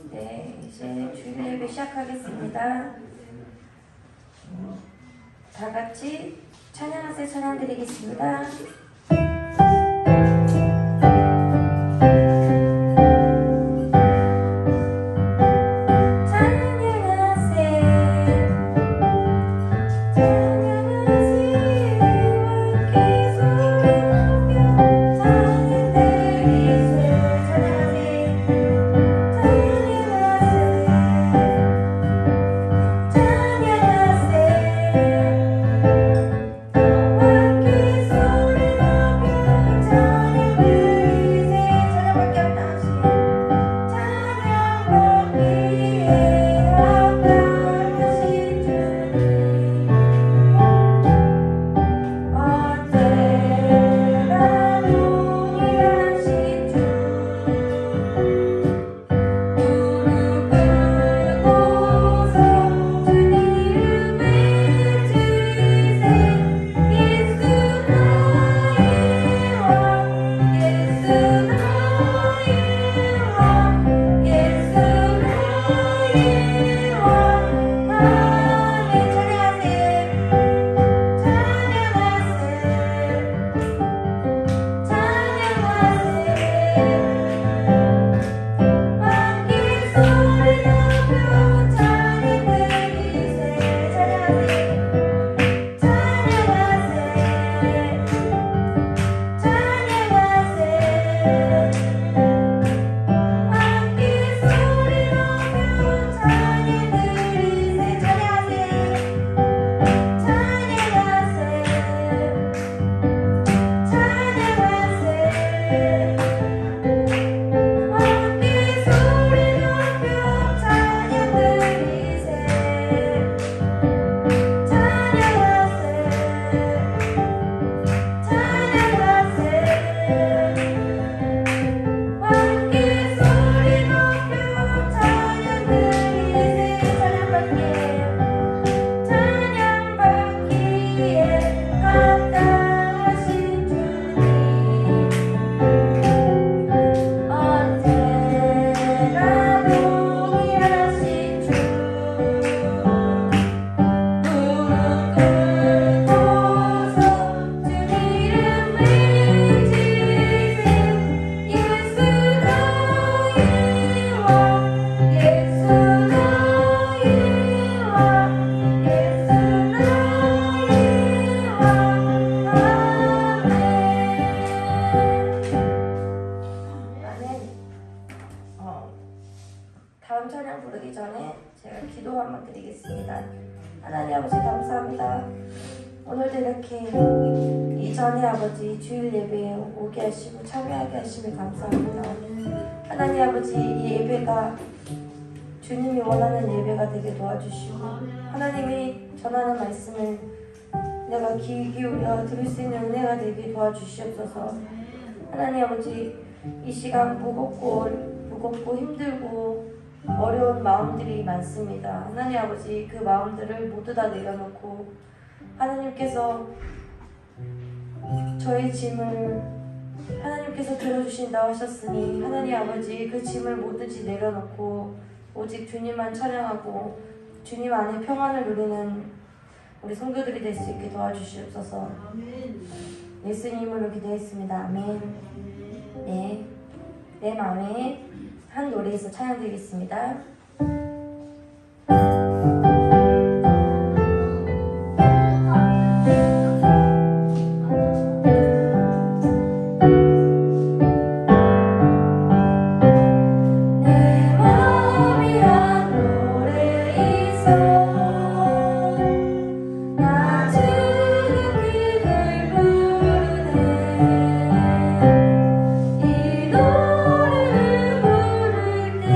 네, 이제 주일 예배 시작하겠습니다. 다 같이 찬양하세 찬양 드리겠습니다. 다음 찬양 부르기 전에 제가 기도 한번 드리겠습니다. 하나님 아버지 감사합니다. 오늘도 이렇게 이전에 아버지 주일 예배에 오게 하시고 참여하게 하시며 감사합니다. 하나님 아버지 이 예배가 주님이 원하는 예배가 되게 도와주시고 하나님이 전하는 말씀을 내가 귀 기울여 들을 수 있는 은혜가 되게 도와주시옵소서. 하나님 아버지 이 시간 무겁고 힘들고 어려운 마음들이 많습니다. 하나님 아버지 그 마음들을 모두 다 내려놓고 하나님께서 저의 짐을 하나님께서 들어주신다 하셨으니 하나님 아버지 그 짐을 모두지 내려놓고 오직 주님만 찬양하고 주님 안에 평안을 누리는 우리 성도들이 될 수 있게 도와주시옵소서. 예수님으로 기도했습니다. 아멘. 네, 내 마음에 한 노래에서 찬양드리겠습니다. 이 노래를 부를 때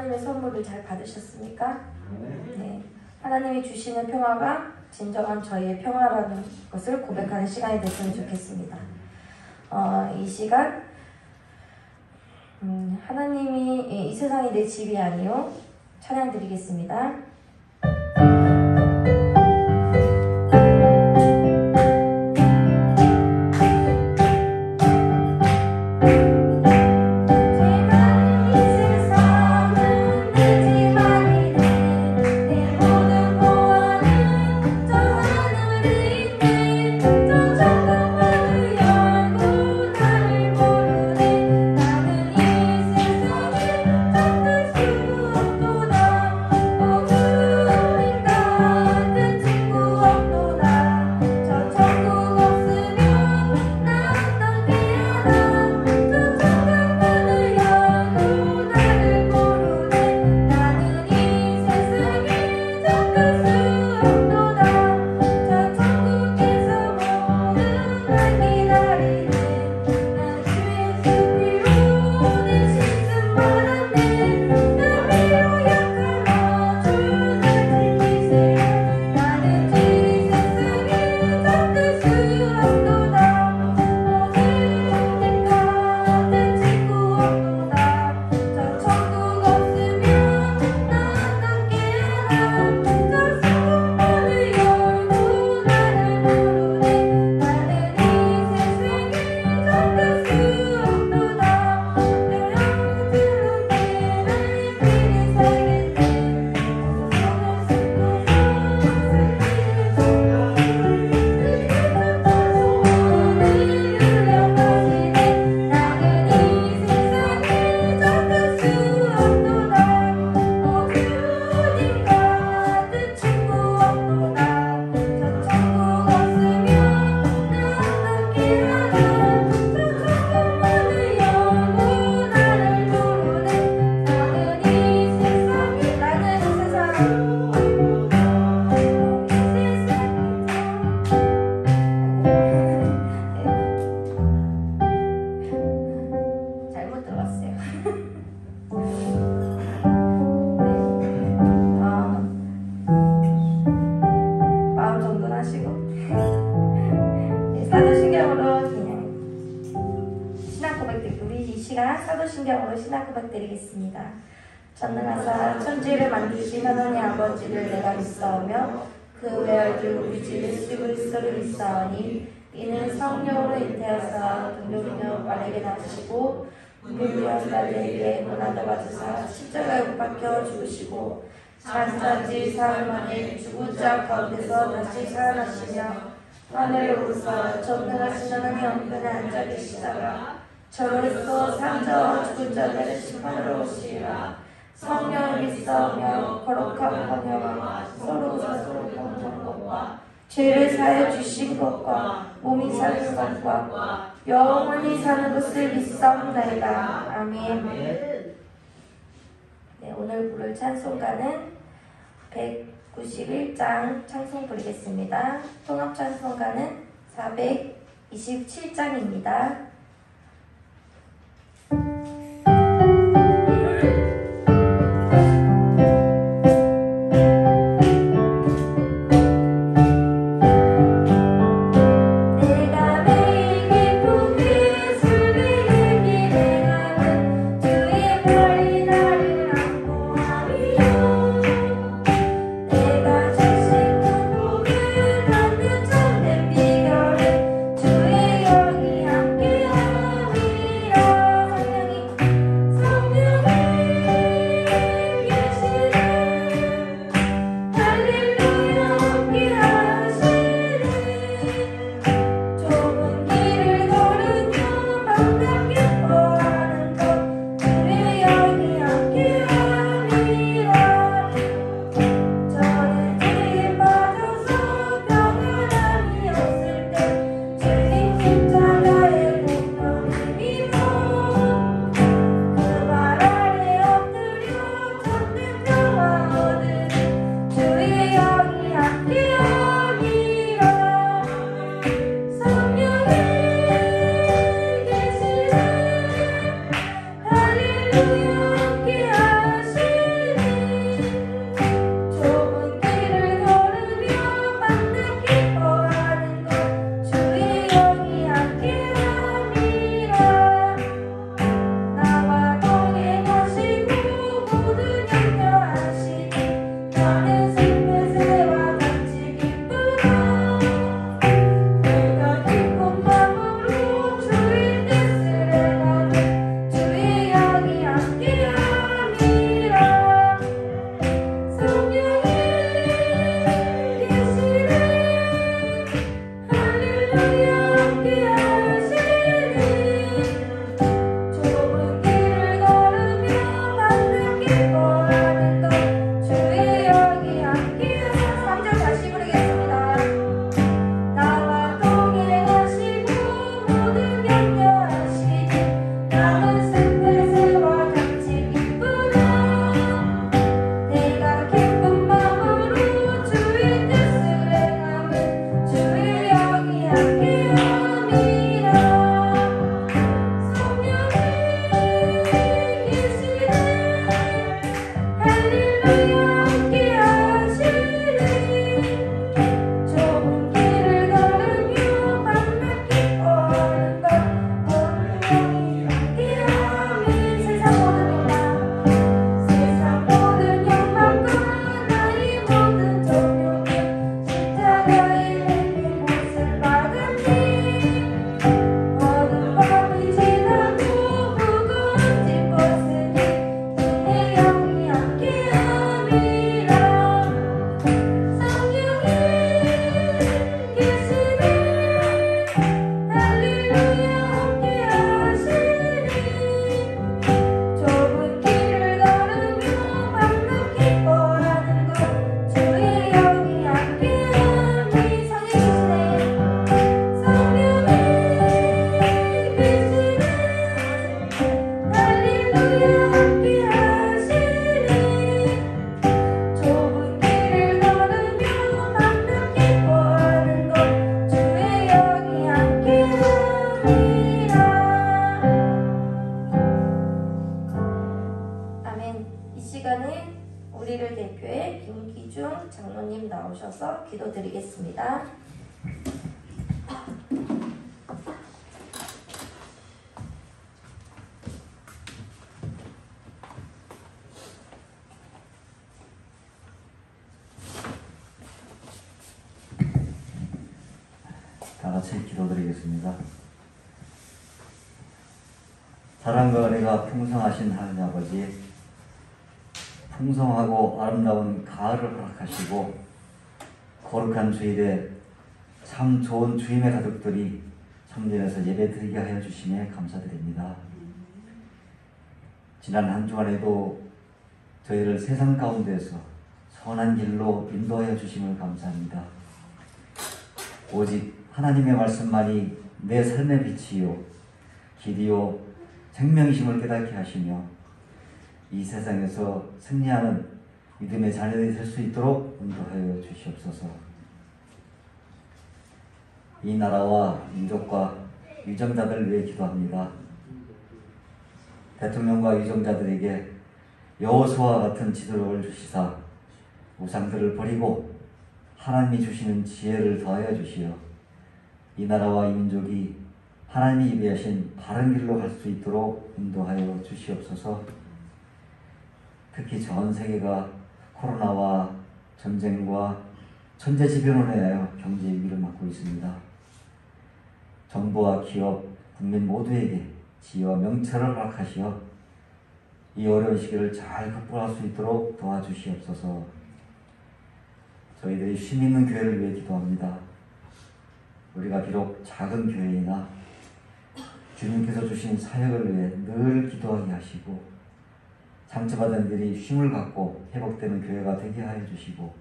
하나님의 선물을 잘 받으셨습니까? 네. 하나님이 주시는 평화가 진정한 저희의 평화라는 것을 고백하는 시간이 됐으면 좋겠습니다. 이 시간 하나님이 이 세상이 내 집이 아니요 찬양 드리겠습니다. 사도신경으로 신앙 고백 드리겠습니다. 전능하사 천지를 만드신 하나님 아버지를 내가 믿사오며 그 외아들 우리 주 예수 그리스도를 믿사오니 이는 성령으로 잉태하사 동료이며 말에게 나시고 불의한 날에게 고난을 받으사 십자가에 못 박혀 죽으시고 장사지 사흘 만에 죽은 자 가운데서 다시 살아나시며 하늘에 오르사 전능하신 하나님 형편에 앉아 계시다가 저로서 산자와 죽은 자들의 심판으로 오시리라. 성령을 믿사오며 거룩한 번영과 서로 사소로 공정함과 죄를 사하여 주신 것과 몸이 사는 것과 영원히 사는 것을 믿사옵나이다. 아멘. 네, 오늘 부를 찬송가는 191장 찬송 부르겠습니다. 통합 찬송가는 427장입니다. 우리를 대표해 김기중 장로님 나오셔서 기도드리겠습니다. 다 같이 기도드리겠습니다. 사랑과 은혜가 풍성하신 하나님 아버지, 풍성하고 아름다운 가을을 허락하시고 거룩한 주일에 참 좋은 주임의 가족들이 성전에서 예배드리게 하여 주심에 감사드립니다. 지난 한 주간에도 저희를 세상 가운데서 선한 길로 인도하여 주심을 감사합니다. 오직 하나님의 말씀만이 내 삶의 빛이요 길이요 생명이심을 깨닫게 하시며 이 세상에서 승리하는 믿음의 자녀들이 될 수 있도록 인도하여 주시옵소서. 이 나라와 민족과 유정자들을 위해 기도합니다. 대통령과 유정자들에게 여호수아와 같은 지도력을 주시사 우상들을 버리고 하나님이 주시는 지혜를 더하여 주시어 이 나라와 이 민족이 하나님이 예비하신 바른 길로 갈 수 있도록 인도하여 주시옵소서. 특히 전 세계가 코로나와 전쟁과 천재지변으로 인하여 경제 위기를 맞고 있습니다. 정부와 기업, 국민 모두에게 지혜와 명철을 허락하시어 이 어려운 시기를 잘 극복할 수 있도록 도와주시옵소서. 저희들이 쉼 있는 교회를 위해 기도합니다. 우리가 비록 작은 교회이나 주님께서 주신 사역을 위해 늘 기도하게 하시고 상처받은 이들이 쉼을 갖고 회복되는 교회가 되게 하여 주시고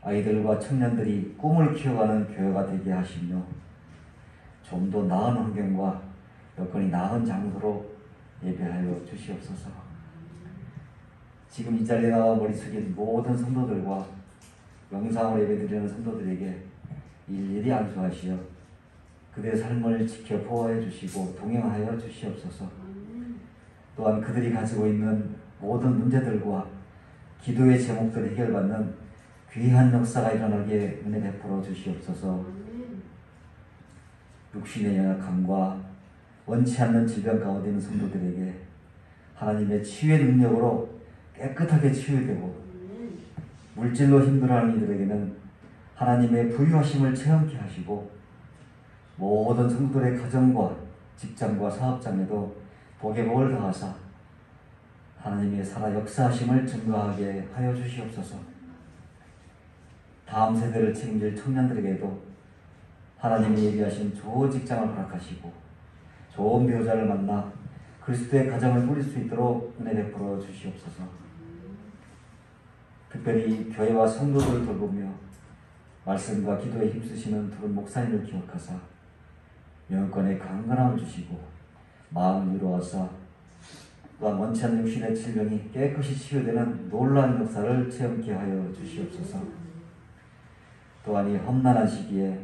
아이들과 청년들이 꿈을 키워가는 교회가 되게 하시며 좀 더 나은 환경과 여건이 나은 장소로 예배하여 주시옵소서. 지금 이 자리에 나와 머리 숙인 모든 성도들과 영상으로 예배드리는 성도들에게 일일이 안수하시어 그들의 삶을 지켜 보호해 주시고 동행하여 주시옵소서. 또한 그들이 가지고 있는 모든 문제들과 기도의 제목들을 해결받는 귀한 역사가 일어나게 은혜 베풀어 주시옵소서. 육신의 연약함과 원치 않는 질병 가운데 있는 성도들에게 하나님의 치유의 능력으로 깨끗하게 치유되고 물질로 힘들어하는 이들에게는 하나님의 부유하심을 체험케 하시고 모든 성도들의 가정과 직장과 사업장에도 복의 복을 더하사 하나님의 살아 역사하심을 증거하게 하여 주시옵소서. 다음 세대를 책임질 청년들에게도 하나님이 예비하신 좋은 직장을 허락하시고 좋은 배우자를 만나 그리스도의 가정을 꾸릴 수 있도록 은혜 베풀어 주시옵소서. 특별히 교회와 성도들을 돌보며 말씀과 기도에 힘쓰시는 두 분 목사님을 기억하사 영권의 강건함을 주시고 마음을 위로하사 또한 원치 않는 육신의 질병이 깨끗이 치유되는 놀라운 역사를 체험케 하여 주시옵소서. 또한 이 험난한 시기에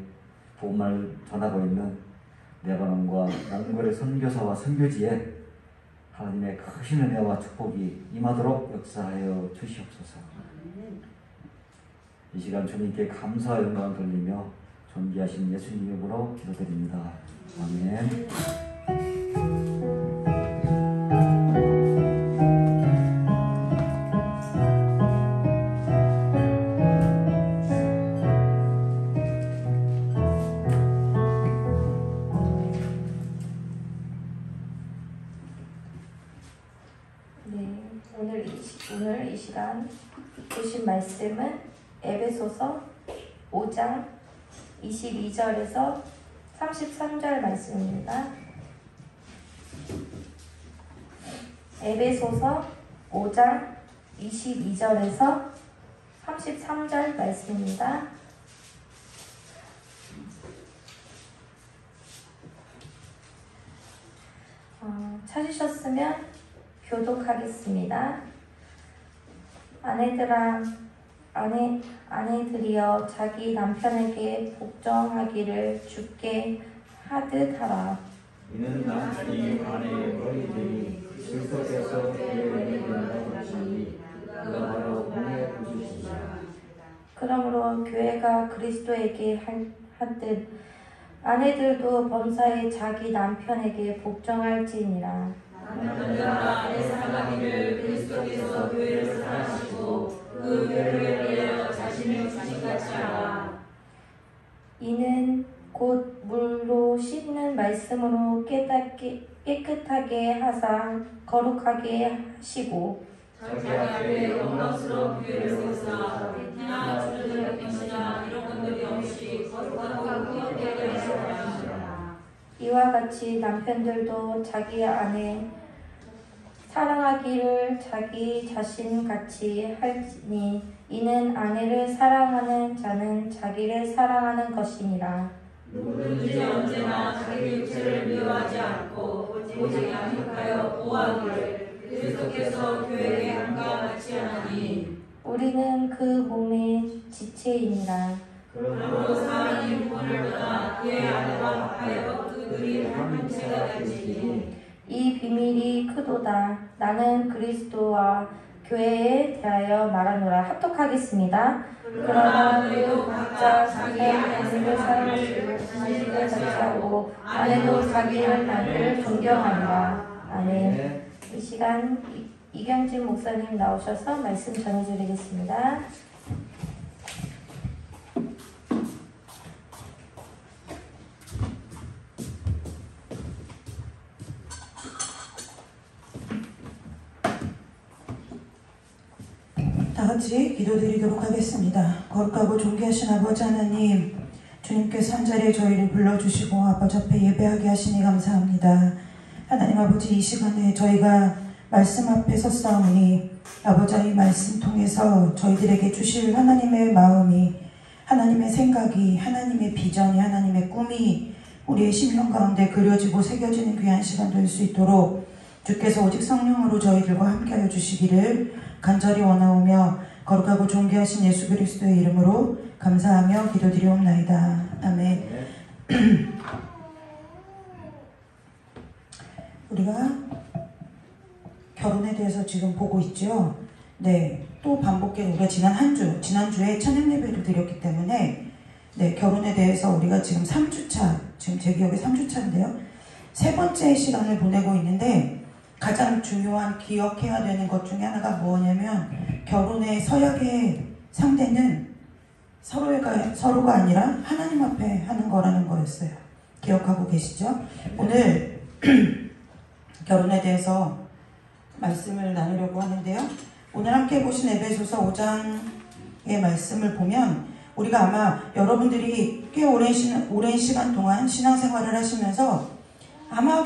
복음을 전하고 있는 레바논과 몽골의 선교사와 선교지에 하나님의 크신 은혜와 축복이 임하도록 역사하여 주시옵소서. 이 시간 주님께 감사와 영광을 돌리며 존귀하신 예수님 이름으로 기도드립니다. 아멘. 오늘 이 시간 보신 말씀은 에베소서 5장 22절에서 33절 말씀입니다. 에베소서 5장 22절에서 33절 말씀입니다. 찾으셨으면 교독하겠습니다. 아내들이여 자기 남편에게 복종하기를 주께 하듯 하라. 이는 남편이 아내의 머리들이 그리스도께서 교회를 이룬다고 하시니 그가 바로 몸의 구주시니라. 그러므로 교회가 그리스도에게 하듯 아내들도 범사에 자기 남편에게 복종할지니라. 남편들아 내 사랑하기를 그리스도께서 교회를 사랑하시고 그 교회를 위하여 자신을 주신같이 하라. 이는 곧 물로 씻는 말씀으로 깨끗하게 하사 거룩하게 하시고 자기 앞에 영광스러운 교회를 세우사 티나 주름을 빛이나 이런 것들이 없이 거룩하고 귀엽게 하시라. 이와 같이 남편들도 자기 아내 사랑하기를 자기 자신같이 할지니 이는 아내를 사랑하는 자는 자기를 사랑하는 것이니라. 누구든지 언제나 자기 육체를 미워하지 않고 오직 양육하여 보호하기를 그리스도께서 교회에게 함과 같이 하나니 우리는 그 몸의 지체이니라. 그러므로 사람이 부모를 떠나 그의 아내와 합하여 그 둘이 한 육체가 될지니 이 비밀이 크도다. 나는 그리스도와 교회에 대하여 말하노라. 합독하겠습니다. 그러나 너희도 각자 자기의 아내를 사랑하시고 자식을 자치하고 아내도 자기의 아내를 존경하리라. 아멘. 이 시간 이경진 목사님 나오셔서 말씀 전해드리겠습니다. 다 같이 기도드리도록 하겠습니다. 거룩하고 존귀하신 아버지 하나님, 주님께서 한자리에 저희를 불러주시고 아버지 앞에 예배하게 하시니 감사합니다. 하나님 아버지, 이 시간에 저희가 말씀 앞에 섰사오니 아버지, 이 말씀 통해서 저희들에게 주실 하나님의 마음이, 하나님의 생각이, 하나님의 비전이, 하나님의 꿈이 우리의 심령 가운데 그려지고 새겨지는 귀한 시간 될 수 있도록 주께서 오직 성령으로 저희들과 함께하여 주시기를 간절히 원하오며 거룩하고 존귀하신 예수 그리스도의 이름으로 감사하며 기도드리옵나이다. 아멘. 우리가 결혼에 대해서 지금 보고 있죠. 네, 또 반복해 우리가 지난주에 찬양 예배를 드렸기 때문에 네, 결혼에 대해서 우리가 지금 3주차, 지금 제 기억에 3주차인데요. 세 번째 시간을 보내고 있는데 가장 중요한 기억해야 되는 것 중에 하나가 뭐냐면 결혼의 서약의 상대는 서로가 아니라 하나님 앞에 하는 거라는 거였어요. 기억하고 계시죠? 오늘 결혼에 대해서 말씀을 나누려고 하는데요. 오늘 함께 보신 에베소서 5장의 말씀을 보면 우리가 아마 여러분들이 꽤 오랜 시간 동안 신앙생활을 하시면서 아마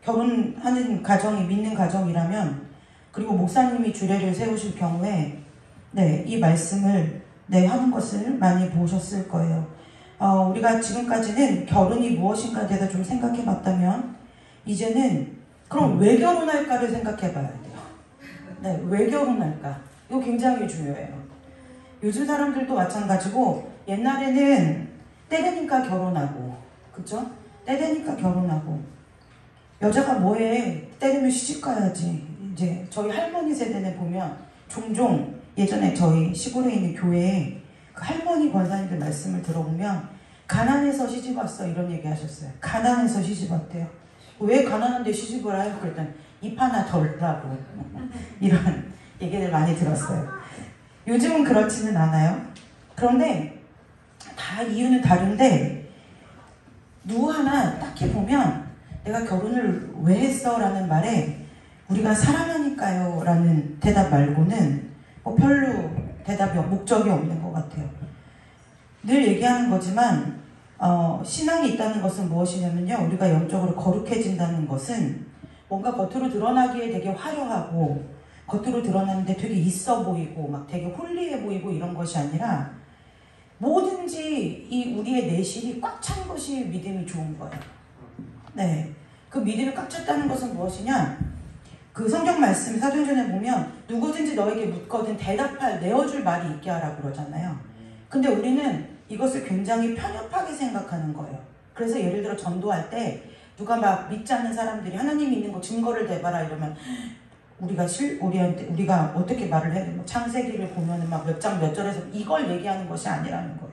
결혼하는 가정이 믿는 가정이라면, 그리고 목사님이 주례를 세우실 경우에 네, 이 말씀을 하는 것을 많이 보셨을 거예요. 우리가 지금까지는 결혼이 무엇인가에 대해서 좀 생각해 봤다면 이제는 그럼 왜 결혼할까를 생각해 봐야 돼요. 네, 왜 결혼할까? 이거 굉장히 중요해요. 요즘 사람들도 마찬가지고 옛날에는 때 되니까 결혼하고, 그쵸? 때 되니까 결혼하고, 여자가 뭐해? 때 되면 시집 가야지. 이제 저희 할머니 세대는 보면 종종 예전에 저희 시골에 있는 교회에 그 할머니 권사님들 말씀을 들어보면 가난해서 시집 왔어 이런 얘기 하셨어요. 가난해서 시집 왔대요. 왜 가난한데 시집을 해요? 그랬더니 입 하나 덜라고 이런 얘기를 많이 들었어요. 요즘은 그렇지는 않아요. 그런데 다 이유는 다른데 누구 하나 딱히 보면 내가 결혼을 왜 했어? 라는 말에 우리가 사랑하니까요 라는 대답 말고는 별로 목적이 없는 것 같아요. 늘 얘기하는 거지만 신앙이 있다는 것은 무엇이냐면요, 우리가 영적으로 거룩해진다는 것은 뭔가 겉으로 드러나기에 되게 화려하고 겉으로 드러나는데 되게 있어 보이고 막 되게 홀리해 보이고 이런 것이 아니라 뭐든지 이 우리의 내실이 꽉 찬 것이 믿음이 좋은 거예요. 네, 그 믿음이 꽉 찼다는 것은 무엇이냐? 그 성경 말씀 사도행전에 보면 누구든지 너에게 묻거든 내어줄 말이 있게 하라고 그러잖아요. 근데 우리는 이것을 굉장히 편협하게 생각하는 거예요. 그래서 예를 들어 전도할 때 누가 막 믿지 않는 사람들이 하나님이 있는 거 증거를 대봐라 이러면 우리가 어떻게 말을 해야 되나? 창세기를 보면은 막 몇 장 몇 절에서 이걸 얘기하는 것이 아니라는 거예요.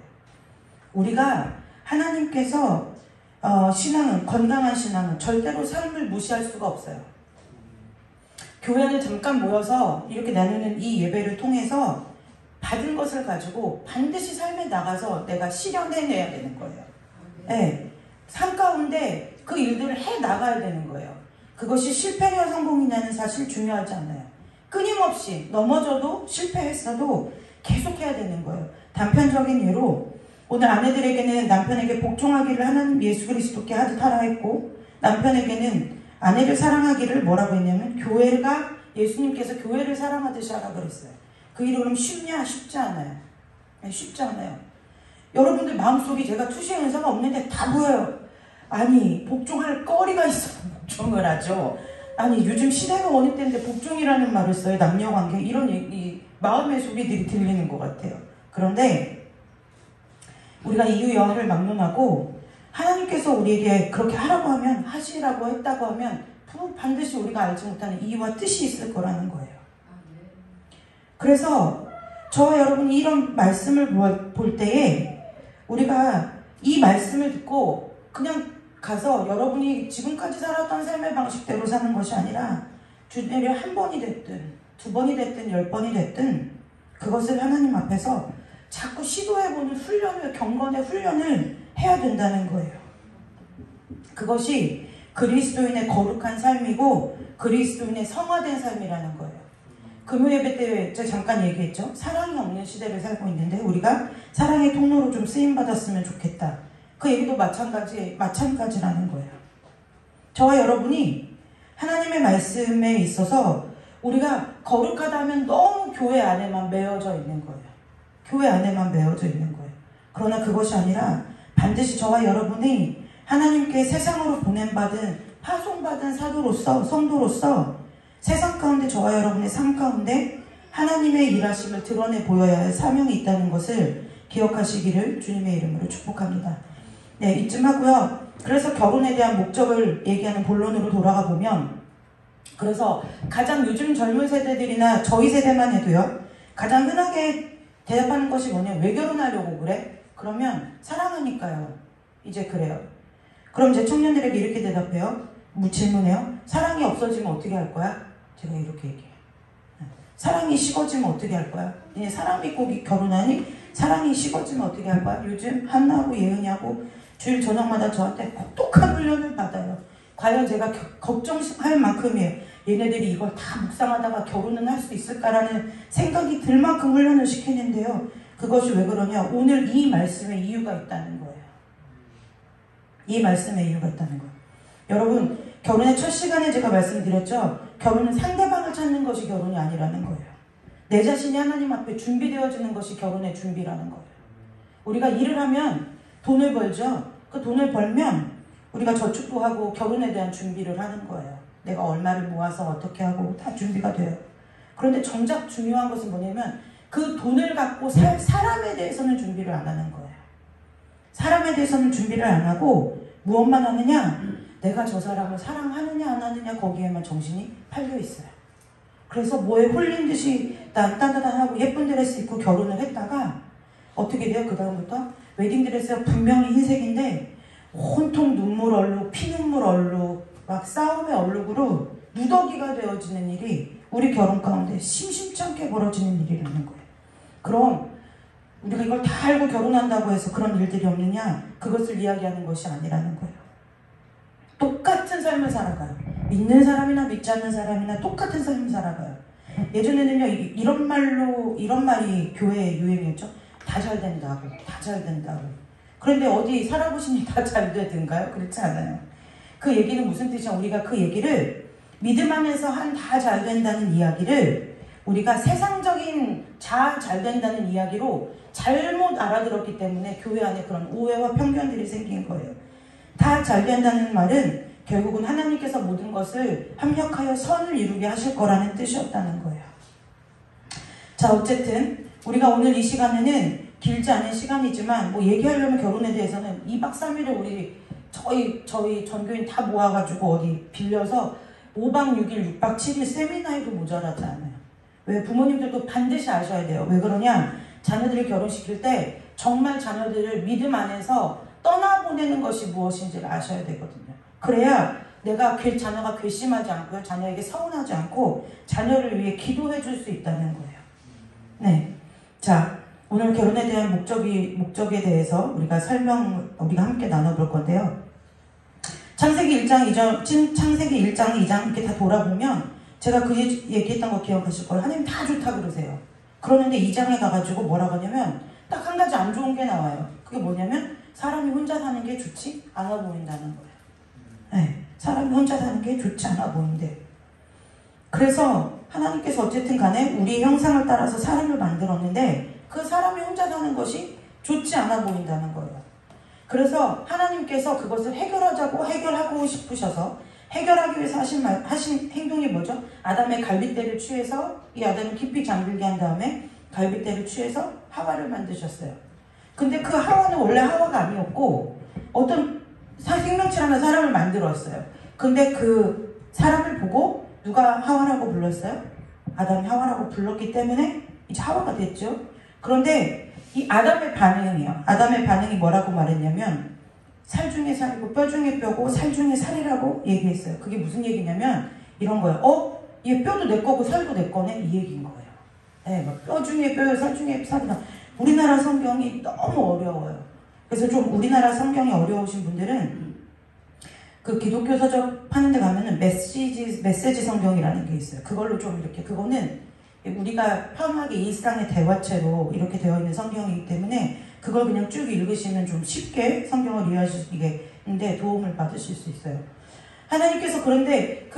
우리가 하나님께서 신앙은, 건강한 신앙은 절대로 삶을 무시할 수가 없어요. 교회는 잠깐 모여서 이렇게 나누는 이 예배를 통해서 받은 것을 가지고 반드시 삶에 나가서 내가 실현해내야 되는 거예요. 네, 삶 가운데 그 일들을 해 나가야 되는 거예요. 그것이 실패냐 성공이냐는 사실 중요하지 않아요. 끊임없이 넘어져도 실패했어도 계속해야 되는 거예요. 단편적인 예로 오늘 아내들에게는 남편에게 복종하기를 하나님 예수 그리스도께 하듯 하라 했고, 남편에게는 아내를 사랑하기를 뭐라고 했냐면 예수님께서 교회를 사랑하듯이 하라 그랬어요. 그 일이 그럼 쉽냐? 쉽지 않아요. 네, 쉽지 않아요. 여러분들 마음속에 제가 투시의 은사가 없는데 다 보여요. 아니, 복종할 거리가 있어서 복종을 하죠. 아니, 요즘 시대가 어느 때인데 복종이라는 말을 써요. 남녀관계. 이런 이 마음의 소리들이 들리는 것 같아요. 그런데 우리가 이유 여하를 막론하고 하나님께서 우리에게 그렇게 하라고 하면, 하시라고 했다고 하면 반드시 우리가 알지 못하는 이유와 뜻이 있을 거라는 거예요. 그래서 저와 여러분이 이런 말씀을 볼 때에 우리가 이 말씀을 듣고 그냥 가서 여러분이 지금까지 살았던 삶의 방식대로 사는 것이 아니라 주님을 한 번이 됐든 두 번이 됐든 10번이 됐든 그것을 하나님 앞에서 자꾸 시도해보는 훈련을, 경건의 훈련을 해야 된다는 거예요. 그것이 그리스도인의 거룩한 삶이고 그리스도인의 성화된 삶이라는 거예요. 금요예배 때 제가 잠깐 얘기했죠. 사랑이 없는 시대를 살고 있는데 우리가 사랑의 통로로 좀 쓰임받았으면 좋겠다. 그 얘기도 마찬가지라는 거예요. 저와 여러분이 하나님의 말씀에 있어서 우리가 거룩하다 하면 너무 교회 안에만 매여져 있는 거예요. 교회 안에만 매여져 있는 거예요. 그러나 그것이 아니라 반드시 저와 여러분이 하나님께 세상으로 보냄받은 파송받은 사도로서, 성도로서 세상 가운데 저와 여러분의 삶 가운데 하나님의 일하심을 드러내 보여야 할 사명이 있다는 것을 기억하시기를 주님의 이름으로 축복합니다. 네, 이쯤 하고요. 그래서 결혼에 대한 목적을 얘기하는 본론으로 돌아가 보면, 그래서 가장 요즘 젊은 세대들이나 저희 세대만 해도요, 가장 흔하게 대답하는 것이 뭐냐? 왜 결혼하려고 그래? 그러면 사랑하니까요. 이제 그래요. 그럼 이제 청년들에게 이렇게 대답해요. 질문해요. 사랑이 없어지면 어떻게 할 거야? 제가 이렇게 얘기해요. 사랑이 식어지면 어떻게 할 거야? 이제 사랑 믿고 결혼하니? 사랑이 식어지면 어떻게 할 거야? 요즘 한나하고 예은이하고 주일 저녁마다 저한테 혹독한 훈련을 받아요. 과연 제가 걱정할 만큼이에요. 얘네들이 이걸 다 묵상하다가 결혼은 할 수 있을까라는 생각이 들 만큼 훈련을 시키는데요. 그것이 왜 그러냐? 오늘 이 말씀에 이유가 있다는 거예요. 이 말씀에 이유가 있다는 거예요. 여러분, 결혼의 첫 시간에 제가 말씀드렸죠. 결혼은 상대방을 찾는 것이 결혼이 아니라는 거예요. 내 자신이 하나님 앞에 준비되어지는 것이 결혼의 준비라는 거예요. 우리가 일을 하면 돈을 벌죠. 그 돈을 벌면 우리가 저축도 하고 결혼에 대한 준비를 하는 거예요. 내가 얼마를 모아서 어떻게 하고 다 준비가 돼요. 그런데 정작 중요한 것은 뭐냐면 그 돈을 갖고 살 사람에 대해서는 준비를 안 하는 거예요. 사람에 대해서는 준비를 안 하고 무엇만 하느냐? 내가 저 사람을 사랑하느냐 안 하느냐 거기에만 정신이 팔려 있어요. 그래서 뭐에 홀린 듯이 딴딴딴하고 예쁜 드레스 입고 결혼을 했다가 어떻게 돼요? 그 다음부터 웨딩드레스가 분명히 흰색인데 온통 눈물 얼룩, 피눈물 얼룩, 막 싸움의 얼룩으로 누더기가 되어지는 일이 우리 결혼 가운데 심심치 않게 벌어지는 일이라는 거예요. 그럼 우리가 이걸 다 알고 결혼한다고 해서 그런 일들이 없느냐? 그것을 이야기하는 것이 아니라는 거예요. 똑같은 삶을 살아가요. 믿는 사람이나 믿지 않는 사람이나 똑같은 삶을 살아가요. 예전에는요, 이런 말이 교회에 유행이었죠. 다 잘 된다고, 다 잘 된다고. 그런데 어디 살아보시니 다 잘 되든가요? 그렇지 않아요. 그 얘기는 무슨 뜻이냐? 우리가 그 얘기를 믿음 안에서 한 다 잘 된다는 이야기를 우리가 세상적인 잘 된다는 이야기로 잘못 알아들었기 때문에 교회 안에 그런 오해와 편견들이 생긴 거예요. 다 잘 된다는 말은 결국은 하나님께서 모든 것을 합력하여 선을 이루게 하실 거라는 뜻이었다는 거예요. 자, 어쨌든 우리가 오늘 이 시간에는 길지 않은 시간이지만 뭐 얘기하려면 결혼에 대해서는 2박 3일을 우리 저희 전교인 다 모아가지고 어디 빌려서 5박 6일, 6박 7일 세미나에도 모자라지 않아요. 왜? 부모님들도 반드시 아셔야 돼요. 왜 그러냐? 자녀들을 결혼시킬 때 정말 자녀들을 믿음 안에서 떠나보내는 것이 무엇인지를 아셔야 되거든요. 그래야 내가 자녀가 괘씸하지 않고요. 자녀에게 서운하지 않고 자녀를 위해 기도해 줄 수 있다는 거예요. 네. 자, 오늘 결혼에 대한 목적에 대해서 우리가 함께 나눠볼 건데요. 창세기 1장 2장 이렇게 다 돌아보면 제가 그 얘기했던 거 기억하실 거예요. 하나님 다 좋다 그러세요. 그러는데 2장에 가가지고 뭐라고 하냐면 딱 한 가지 안 좋은 게 나와요. 그게 뭐냐면 사람이 혼자 사는 게 좋지 않아 보인다는 거예요. 네, 사람이 혼자 사는 게 좋지 않아 보인대. 그래서 하나님께서 어쨌든 간에 우리의 형상을 따라서 사람을 만들었는데 그 사람이 혼자 사는 것이 좋지 않아 보인다는 거예요. 그래서 하나님께서 그것을 해결하고 싶으셔서 해결하기 위해서 하신 행동이 뭐죠? 아담의 갈빗대를 취해서 이 아담을 깊이 잠들게 한 다음에 갈빗대를 취해서 하와를 만드셨어요. 근데 그 하와는 원래 하와가 아니었고 어떤 생명체라는 사람을 만들었어요. 근데 그 사람을 보고 누가 하와라고 불렀어요? 아담이 하와라고 불렀기 때문에 이제 하와가 됐죠. 그런데 이 아담의 반응이에요. 아담의 반응이 뭐라고 말했냐면 살 중에 살이고 뼈 중에 뼈고 살 중에 살이라고 얘기했어요. 그게 무슨 얘기냐면 이런 거예요. 얘 뼈도 내 거고 살도 내 거네? 이 얘기인 거예요. 네, 막 뼈 중에 뼈, 살 중에 살이다. 우리나라 성경이 너무 어려워요. 그래서 좀 우리나라 성경이 어려우신 분들은 그 기독교 서적하는 데 가면은 메시지 성경이라는 게 있어요. 그걸로 좀 이렇게, 그거는 우리가 편하게 일상의 대화체로 이렇게 되어 있는 성경이기 때문에 그걸 그냥 쭉 읽으시면 좀 쉽게 성경을 이해하시는데 도움을 받으실 수 있어요. 하나님께서 그런데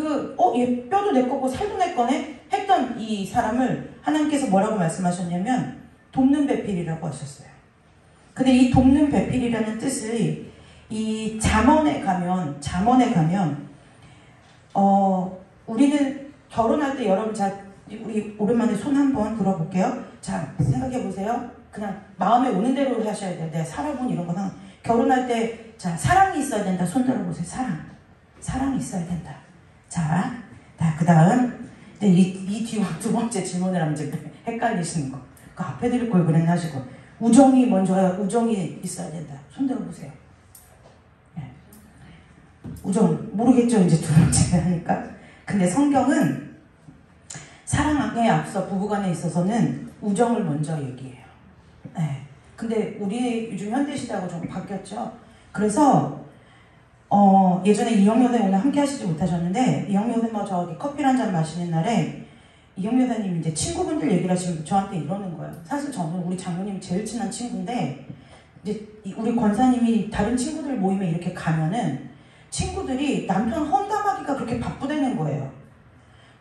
얘 뼈도 내 거고 살도 내 거네? 했던 이 사람을 하나님께서 뭐라고 말씀하셨냐면 돕는 배필이라고 하셨어요. 근데 이 돕는 배필이라는 뜻을 이 잠언에 가면 우리는 결혼할 때 여러분 우리 오랜만에 손 한번 들어볼게요. 자, 생각해 보세요. 그냥 마음에 오는 대로 하셔야 돼요. 내가 살아본 이런 거는 결혼할 때 자, 사랑이 있어야 된다. 손 들어보세요. 사랑이 있어야 된다. 자, 그 다음 이 뒤로 두 번째 질문을 하면 이제 헷갈리시는 거. 그 앞에 드릴 걸 그랬나 하시고 우정이 먼저야. 우정이 있어야 된다. 손 들어보세요. 네. 우정 모르겠죠. 이제 두 번째 하니까. 근데 성경은 사랑에 앞서 부부간에 있어서는 우정을 먼저 얘기해요. 네. 근데 우리 요즘 현대시대하고 좀 바뀌었죠. 그래서 예전에 이영미 여사님 오늘 함께 하시지 못하셨는데 이영미 여사님 저기 커피를 한 잔 마시는 날에 이영미 여사님 이제 친구분들 얘기를 하시면 저한테 이러는 거예요. 사실 저는 우리 장모님이 제일 친한 친구인데 이제 우리 권사님이 다른 친구들 모임에 이렇게 가면은 친구들이 남편 험담하기가 그렇게 바쁘다는 거예요.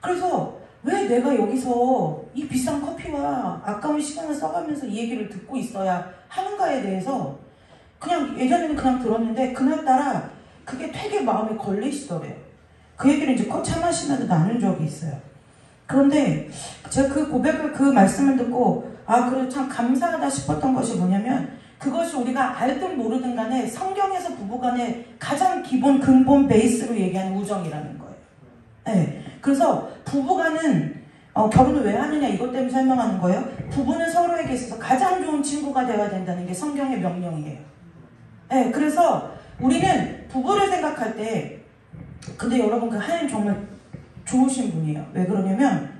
그래서 왜 내가 여기서 이 비싼 커피와 아까운 시간을 써가면서 이 얘기를 듣고 있어야 하는가에 대해서 그냥 예전에는 그냥 들었는데 그날따라 그게 되게 마음에 걸리시더래요. 그 얘기를 이제 차 마시면서 나눈 적이 있어요. 그런데 제가 그 말씀을 듣고 그래 참 감사하다 싶었던 것이 뭐냐면 그것이 우리가 알든 모르든 간에 성경에서 부부간에 가장 기본 근본 베이스로 얘기하는 우정이라는 거예요. 네. 그래서 부부간은 결혼을 왜 하느냐 이것 때문에 설명하는 거예요. 부부는 서로에게 있어서 가장 좋은 친구가 되어야 된다는 게 성경의 명령이에요. 네. 그래서 우리는 부부를 생각할 때 근데 여러분 그 하나님 정말 좋으신 분이에요. 왜 그러냐면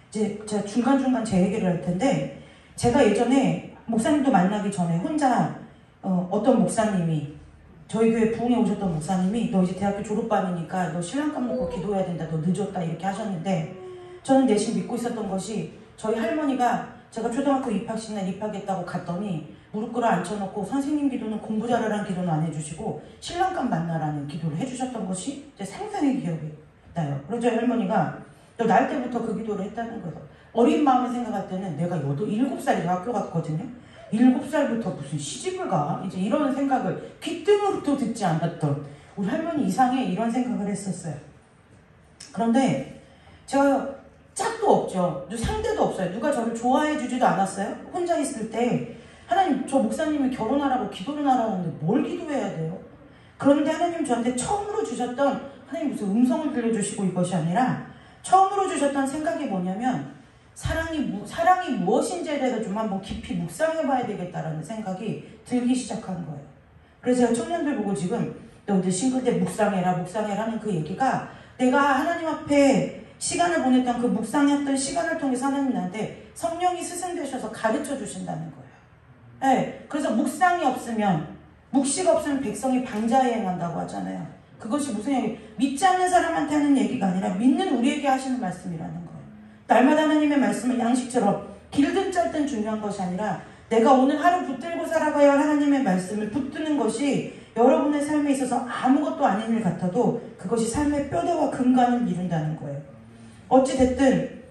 이제 제가 중간중간 제 얘기를 할 텐데 제가 예전에 목사님도 만나기 전에 혼자 어떤 목사님이 저희 교회 부흥에 오셨던 목사님이 너 이제 대학교 졸업반이니까 너 신랑감 놓고 기도해야 된다. 너 늦었다. 이렇게 하셨는데 저는 내심 믿고 있었던 것이 저희 할머니가 제가 초등학교 입학식 날 입학했다고 갔더니 무릎 꿇어 앉혀놓고 선생님 기도는 공부 잘하라는 기도는 안 해주시고 신랑감 만나라는 기도를 해주셨던 것이 제 생생히 기억이 나요. 그래서 저희 할머니가 너 날 때부터 그 기도를 했다는 거예요. 어린 마음에 생각할 때는 내가 7살에 학교 갔거든요. 7살부터 무슨 시집을 가? 이제 이런 생각을 귀등으로도 듣지 않았던 우리 할머니 이상의 이런 생각을 했었어요. 그런데 제가 짝도 없죠. 상대도 없어요. 누가 저를 좋아해 주지도 않았어요. 혼자 있을 때 하나님 저 목사님이 결혼하라고 기도를 하라는데 뭘 기도해야 돼요? 그런데 하나님 저한테 처음으로 주셨던 하나님 무슨 음성을 들려주시고 이것이 아니라 처음으로 주셨던 생각이 뭐냐면 사랑이 무엇인지에 대해서 좀 한번 깊이 묵상해봐야 되겠다라는 생각이 들기 시작한 거예요. 그래서 제가 청년들 보고 지금 너희들 싱글 때 묵상해라 하는 그 얘기가 내가 하나님 앞에 시간을 보냈던 그 묵상했던 시간을 통해서 하나님 나한테 성령이 스승되셔서 가르쳐 주신다는 거예요. 네, 그래서 묵상이 없으면 묵시가 없으면 백성이 방자에 행한다고 하잖아요. 그것이 무슨 얘기? 믿지 않는 사람한테 하는 얘기가 아니라 믿는 우리에게 하시는 말씀이라는 거예요. 날마다 하나님의 말씀을 양식처럼 길든 짧든 중요한 것이 아니라 내가 오늘 하루 붙들고 살아가야 할 하나님의 말씀을 붙드는 것이 여러분의 삶에 있어서 아무것도 아닌 일 같아도 그것이 삶의 뼈대와 근간을 이룬다는 거예요. 어찌됐든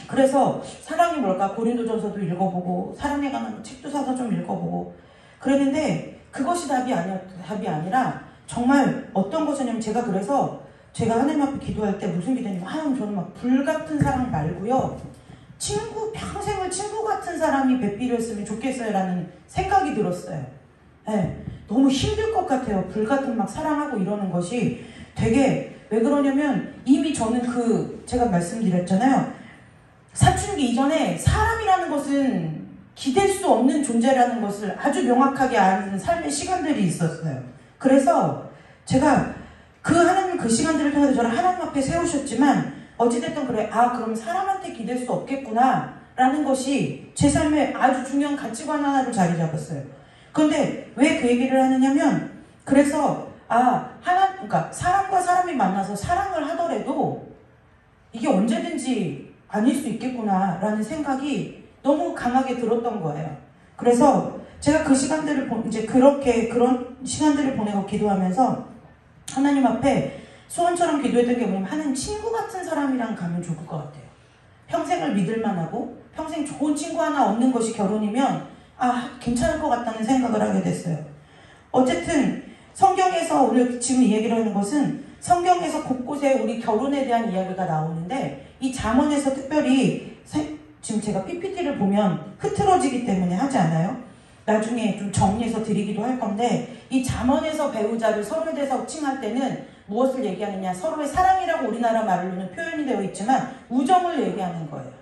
그래서 사랑이 뭘까 고린도전서도 읽어보고 사랑에 관한 책도 사서 좀 읽어보고 그랬는데 그것이 답이 아니라 정말 어떤 것이냐면 제가 그래서 제가 하나님 앞에 기도할 때 무슨 기도냐면 하나님 저는 막 불같은 사랑 말고요 평생을 친구 같은 사람이 배필이었으면 좋겠어요 라는 생각이 들었어요. 네, 너무 힘들 것 같아요. 불같은 막 사랑하고 이러는 것이 되게 왜 그러냐면 이미 저는 제가 말씀드렸잖아요. 사춘기 이전에 사람이라는 것은 기댈 수 없는 존재라는 것을 아주 명확하게 아는 삶의 시간들이 있었어요. 그래서 제가 하나님 그 시간들을 통해서 저를 하나님 앞에 세우셨지만 어찌됐든 그래 그럼 사람한테 기댈 수 없겠구나 라는 것이 제 삶의 아주 중요한 가치관 하나로 자리 잡았어요. 그런데 왜 그 얘기를 하느냐면 그래서 그러니까 사람과 사람이 만나서 사랑을 하더라도 이게 언제든지 아닐 수 있겠구나 라는 생각이 너무 강하게 들었던 거예요. 그래서 제가 그 시간들을 이제 그런 시간들을 보내고 기도하면서 하나님 앞에 소원처럼 기도했던 게 뭐냐면 하나님 친구 같은 사람이랑 가면 좋을 것 같아요. 평생을 믿을만 하고 평생 좋은 친구 하나 얻는 것이 결혼이면 괜찮을 것 같다는 생각을 하게 됐어요. 어쨌든 성경에서 오늘 지금 이 얘기를 하는 것은 성경에서 곳곳에 우리 결혼에 대한 이야기가 나오는데 이 잠언에서 특별히 지금 제가 PPT를 보면 흐트러지기 때문에 하지 않아요? 나중에 좀 정리해서 드리기도 할 건데 이 잠언에서 배우자를 서로에 대해서 칭할 때는 무엇을 얘기하느냐 서로의 사랑이라고 우리나라 말로는 표현이 되어 있지만 우정을 얘기하는 거예요.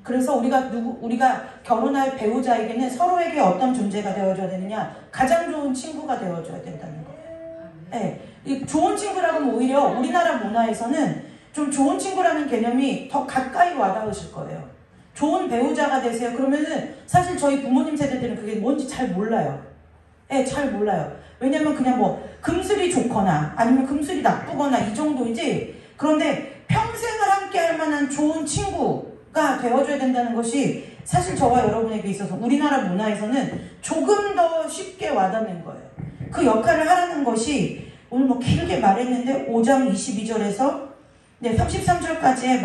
그래서 우리가 결혼할 배우자에게는 서로에게 어떤 존재가 되어줘야 되느냐 가장 좋은 친구가 되어줘야 된다는 거예요. 네, 좋은 친구라고 하면 오히려 우리나라 문화에서는 좀 좋은 친구라는 개념이 더 가까이 와닿으실 거예요. 좋은 배우자가 되세요. 그러면은 사실 저희 부모님 세대들은 그게 뭔지 잘 몰라요. 잘 몰라요. 왜냐면 그냥 뭐 금슬이 좋거나 아니면 금슬이 나쁘거나 이 정도이지. 그런데 평생을 함께 할 만한 좋은 친구가 되어줘야 된다는 것이 사실 저와 여러분에게 있어서 우리나라 문화에서는 조금 더 쉽게 와닿는 거예요. 그 역할을 하라는 것이 오늘 뭐 길게 말했는데 5장 22절에서 33절까지의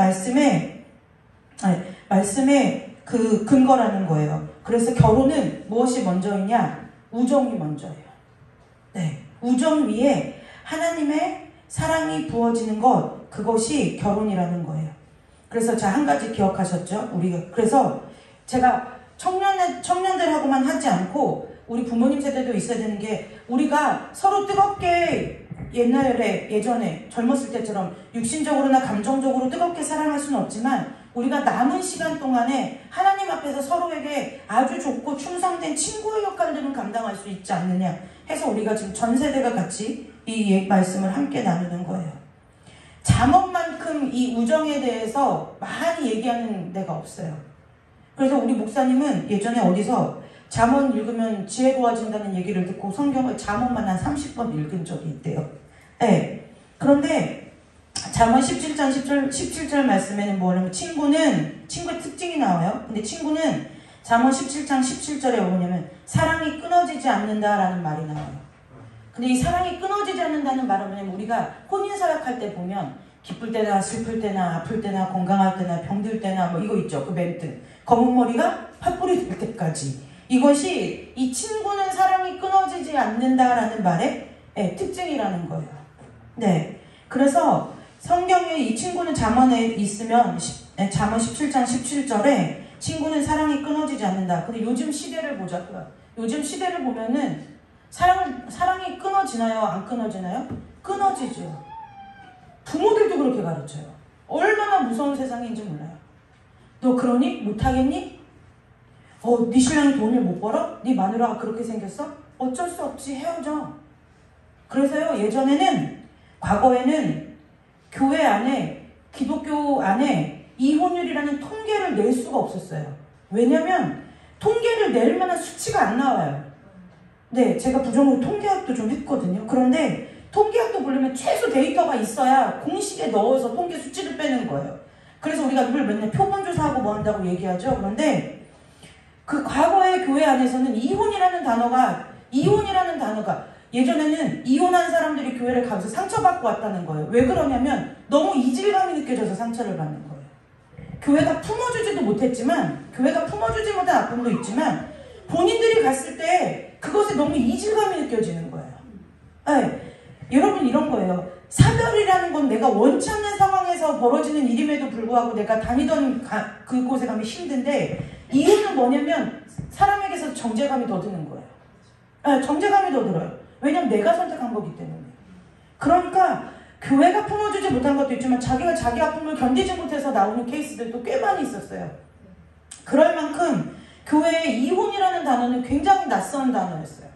말씀의 그 근거라는 거예요. 그래서 결혼은 무엇이 먼저이냐? 우정이 먼저예요. 네, 우정 위에 하나님의 사랑이 부어지는 것, 그것이 결혼이라는 거예요. 그래서 한 가지 기억하셨죠? 그래서 제가 청년들하고만 하지 않고 우리 부모님 세대도 있어야 되는 게 우리가 서로 뜨겁게 예전에 젊었을 때처럼 육신적으로나 감정적으로 뜨겁게 사랑할 수는 없지만 우리가 남은 시간 동안에 하나님 앞에서 서로에게 아주 좋고 충성된 친구의 역할들은 감당할 수 있지 않느냐 해서 우리가 지금 전 세대가 같이 이 말씀을 함께 나누는 거예요. 잠언만큼 이 우정에 대해서 많이 얘기하는 데가 없어요. 그래서 우리 목사님은 예전에 어디서 잠언 읽으면 지혜로워진다는 얘기를 듣고 성경을 잠언만 한 30번 읽은 적이 있대요. 네. 그런데 잠언 17장 17절 말씀에는 뭐냐면 친구의 특징이 나와요. 근데 친구는 잠언 17장 17절에 뭐냐면 사랑이 끊어지지 않는다라는 말이 나와요. 근데 이 사랑이 끊어지지 않는다는 말은 뭐냐면 우리가 혼인서약할 때 보면 기쁠 때나 슬플 때나 아플 때나 건강할 때나 병들 때나 뭐 이거 있죠. 그 멘트. 검은 머리가 팥불이 될 때까지. 이것이 이 친구는 사랑이 끊어지지 않는다라는 말의 특징이라는 거예요. 네. 그래서 성경에 이 친구는 잠언에 있으면 잠언 17장 17절에 친구는 사랑이 끊어지지 않는다. 근데 요즘 시대를 보자고요. 요즘 시대를 보면은 사랑이 끊어지나요? 안 끊어지나요? 끊어지죠. 부모들도 그렇게 가르쳐요. 얼마나 무서운 세상인지 몰라요. 너 그러니? 못하겠니? 네 신랑이 돈을 못 벌어? 네 마누라가 그렇게 생겼어? 어쩔 수 없지, 헤어져. 그래서요, 과거에는 교회 안에, 기독교 안에 이혼율이라는 통계를 낼 수가 없었어요. 왜냐면 통계를 낼 만한 수치가 안 나와요. 네, 제가 부정으로 통계학도 좀 했거든요. 그런데 통계학도 보려면 최소 데이터가 있어야 공식에 넣어서 통계 수치를 빼는 거예요. 그래서 우리가 이걸 맨날 표본조사하고 뭐 한다고 얘기하죠. 그런데 그 과거의 교회 안에서는 이혼이라는 단어가 예전에는 이혼한 사람들이 교회를 가면서 상처받고 왔다는 거예요. 왜 그러냐면 너무 이질감이 느껴져서 상처를 받는 거예요. 교회가 품어주지도 못했지만, 교회가 품어주지 못한 아픔도 있지만 본인들이 갔을 때 그것에 너무 이질감이 느껴지는 거예요. 네. 여러분, 이런 거예요. 사별이라는 건 내가 원치 않는 상황에서 벌어지는 일임에도 불구하고 내가 다니던 그곳에 가면 힘든데, 이유는 뭐냐면 사람에게서 정죄감이 더 드는 거예요. 네, 정죄감이 더 들어요. 왜냐면 내가 선택한 거기 때문에. 그러니까 교회가 품어주지 못한 것도 있지만 자기가 자기 아픔을 견디지 못해서 나오는 케이스들도 꽤 많이 있었어요. 그럴 만큼 교회에 이혼이라는 단어는 굉장히 낯선 단어였어요.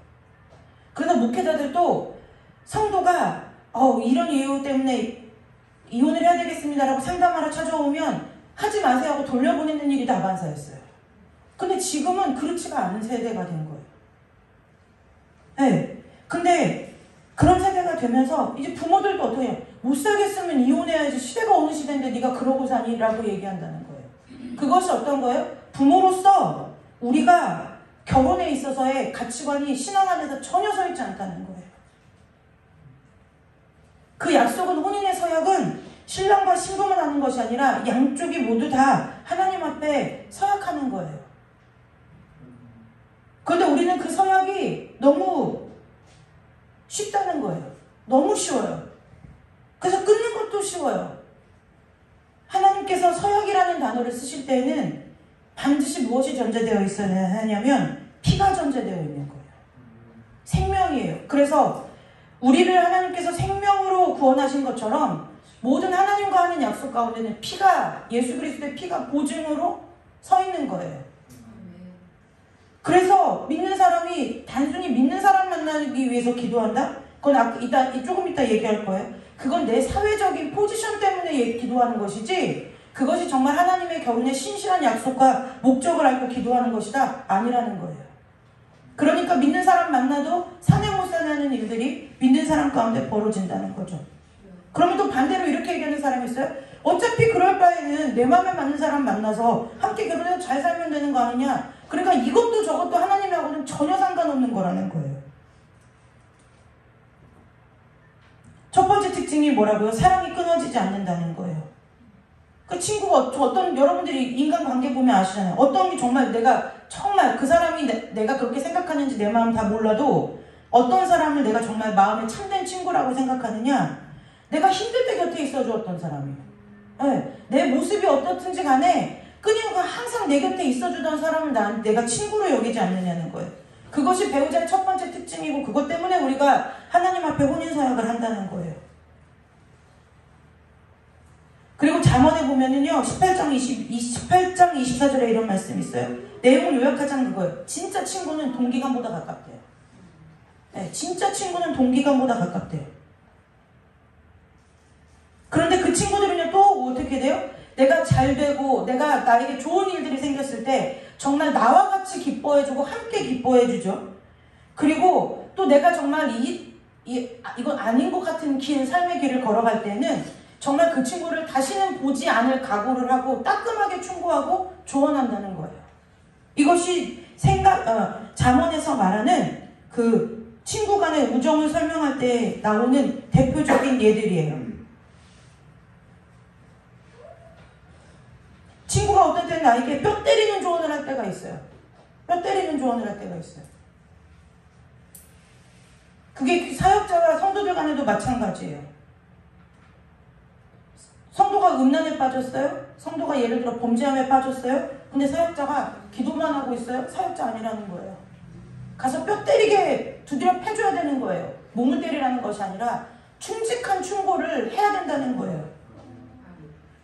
그래서 목회자들도 성도가 이런 이유 때문에 이혼을 해야 되겠습니다라고 상담하러 찾아오면 하지 마세요 하고 돌려보내는 일이 다반사였어요. 근데 지금은 그렇지가 않은 세대가 된 거예요. 네. 근데 그런 세대가 되면서 이제 부모들도 어떻게 해요? 못 살겠으면 이혼해야지, 시대가 어느 시대인데 네가 그러고 사니? 라고 얘기한다는 거예요. 그것이 어떤 거예요? 부모로서 우리가 결혼에 있어서의 가치관이 신앙 안에서 전혀 서 있지 않다는 거예요. 그 약속은, 혼인의 서약은 신랑과 신부만 하는 것이 아니라 양쪽이 모두 다 하나님 앞에 서약하는 거예요. 그런데 우리는 그 서약이 너무 쉽다는 거예요. 너무 쉬워요. 그래서 끊는 것도 쉬워요. 하나님께서 서약이라는 단어를 쓰실 때에는 반드시 무엇이 전제되어 있어야 하냐면 피가 전제되어 있는 거예요. 생명이에요. 그래서 우리를 하나님께서 생명으로 구원하신 것처럼 모든 하나님과 하는 약속 가운데는 피가, 예수 그리스도의 피가 보증으로 서 있는 거예요. 그래서 믿는 사람이 단순히 믿는 사람 만나기 위해서 기도한다? 그건 조금 이따 얘기할 거예요. 그건 내 사회적인 포지션 때문에 기도하는 것이지, 그것이 정말 하나님의 결혼의 신실한 약속과 목적을 알고 기도하는 것이다? 아니라는 거예요. 그러니까 믿는 사람 만나도 산에 못 사는 일들이 믿는 사람 가운데 벌어진다는 거죠. 그러면 또 반대로 이렇게 얘기하는 사람이 있어요. 어차피 그럴 바에는 내 마음에 맞는 사람 만나서 함께 결혼해서 잘 살면 되는 거 아니냐. 그러니까 이것도 저것도 하나님하고는 전혀 상관없는 거라는 거예요. 첫 번째 특징이 뭐라고요? 사랑이 끊어지지 않는다는 거예요. 그 친구가 어떤, 여러분들이 인간관계 보면 아시잖아요. 어떤 게 정말 내가 정말 그 사람이 내가 그렇게 생각하는지 내 마음 다 몰라도 어떤 사람을 내가 정말 마음에 참된 친구라고 생각하느냐, 내가 힘들 때 곁에 있어 주었던 사람이에요. 네, 내 모습이 어떻든지 간에 끊임없이 항상 내 곁에 있어 주던 사람을 내가 친구로 여기지 않느냐는 거예요. 그것이 배우자의 첫 번째 특징이고, 그것 때문에 우리가 하나님 앞에 혼인서약을 한다는 거예요. 그리고 잠언에 보면은요, 18장 24절에 이런 말씀이 있어요. 내용을 요약하자면 그거예요. 진짜 친구는 동기간보다 가깝대요. 네, 진짜 친구는 동기간보다 가깝대요. 그런데 그 친구들은요, 또 어떻게 돼요? 내가 잘 되고, 나에게 좋은 일들이 생겼을 때 정말 나와 같이 기뻐해주고 함께 기뻐해주죠. 그리고 또 내가 정말 이건 아닌 것 같은 삶의 길을 걸어갈 때는 정말 그 친구를 다시는 보지 않을 각오를 하고 따끔하게 충고하고 조언한다는 거예요. 이것이 잠언에서 말하는 그 친구 간의 우정을 설명할 때 나오는 대표적인 예들이에요. 친구가 어떤 때는 나에게 뼈 때리는 조언을 할 때가 있어요. 뼈 때리는 조언을 할 때가 있어요. 그게 사역자와 성도들 간에도 마찬가지예요. 성도가 음란에 빠졌어요? 성도가 예를 들어 범죄함에 빠졌어요? 근데 사역자가 기도만 하고 있어요? 사역자 아니라는 거예요. 가서 뼈 때리게 두드려 패줘야 되는 거예요. 몸을 때리라는 것이 아니라 충직한 충고를 해야 된다는 거예요.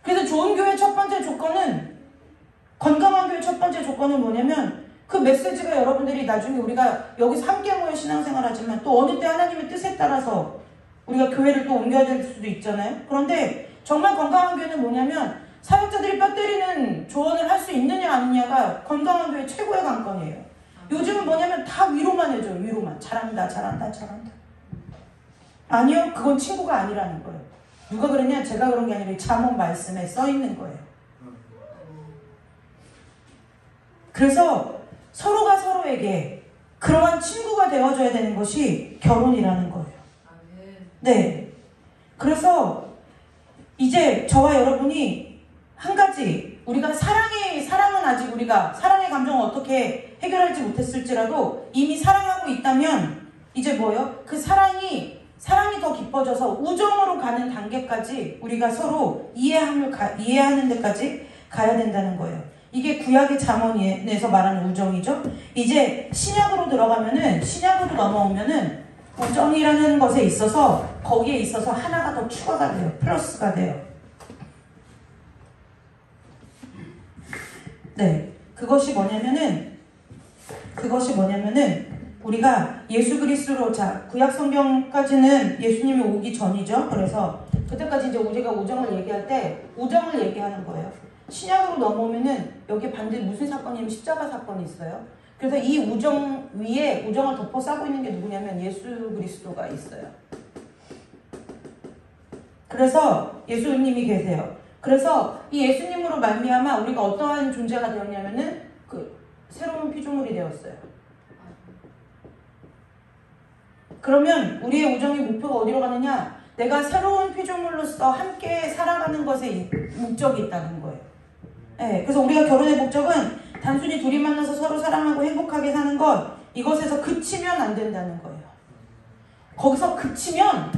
그래서 좋은 교회 첫 번째 조건은, 건강한 교회 첫 번째 조건은 뭐냐면, 그 메시지가 여러분들이 나중에 우리가 여기서 함께 모여 신앙생활 하지만 또 어느 때 하나님의 뜻에 따라서 우리가 교회를 또 옮겨야 될 수도 있잖아요. 그런데 정말 건강한 교회는 뭐냐면, 사역자들이 뼈 때리는 조언을 할 수 있느냐 아니냐가 건강한 교회 최고의 관건이에요. 요즘은 뭐냐면 다 위로만 해줘요. 위로만. 잘한다. 아니요, 그건 친구가 아니라는 거예요. 누가 그러냐? 제가 그런 게 아니라 잠언 말씀에 써 있는 거예요. 그래서 서로가 서로에게 그러한 친구가 되어줘야 되는 것이 결혼이라는 거예요. 네. 그래서 이제 저와 여러분이 한 가지, 우리가 사랑은 아직 우리가 사랑의 감정을 어떻게 해결하지 못했을지라도 이미 사랑하고 있다면 이제 뭐예요? 그 사랑이 더 깊어져서 우정으로 가는 단계까지 우리가 서로 이해하는 데까지 가야 된다는 거예요. 이게 구약의 잠언에서 말하는 우정이죠. 이제 신약으로 넘어오면은 우정이라는 것에 있어서 거기에 있어서 하나가 더 추가가 돼요. 플러스가 돼요. 네, 그것이 뭐냐면은 우리가 예수 그리스도로, 자, 구약 성경까지는 예수님이 오기 전이죠. 그래서 그때까지 이제 우리가 우정을 얘기할 때 우정을 얘기하는 거예요. 신약으로 넘어오면은 여기 반드시 무슨 사건이면 십자가 사건이 있어요. 그래서 이 우정 위에 우정을 덮어 싸고 있는 게 누구냐면 예수 그리스도가 있어요. 그래서 예수님이 계세요. 그래서 이 예수님으로 말미암아 우리가 어떠한 존재가 되었냐면은 그 새로운 피조물이 되었어요. 그러면 우리의 우정의 목표가 어디로 가느냐? 내가 새로운 피조물로서 함께 살아가는 것에 목적이 있다는 거예요. 네, 그래서 우리가 결혼의 목적은 단순히 둘이 만나서 서로 사랑하고 행복하게 사는 것, 이것에서 그치면 안 된다는 거예요. 거기서 그치면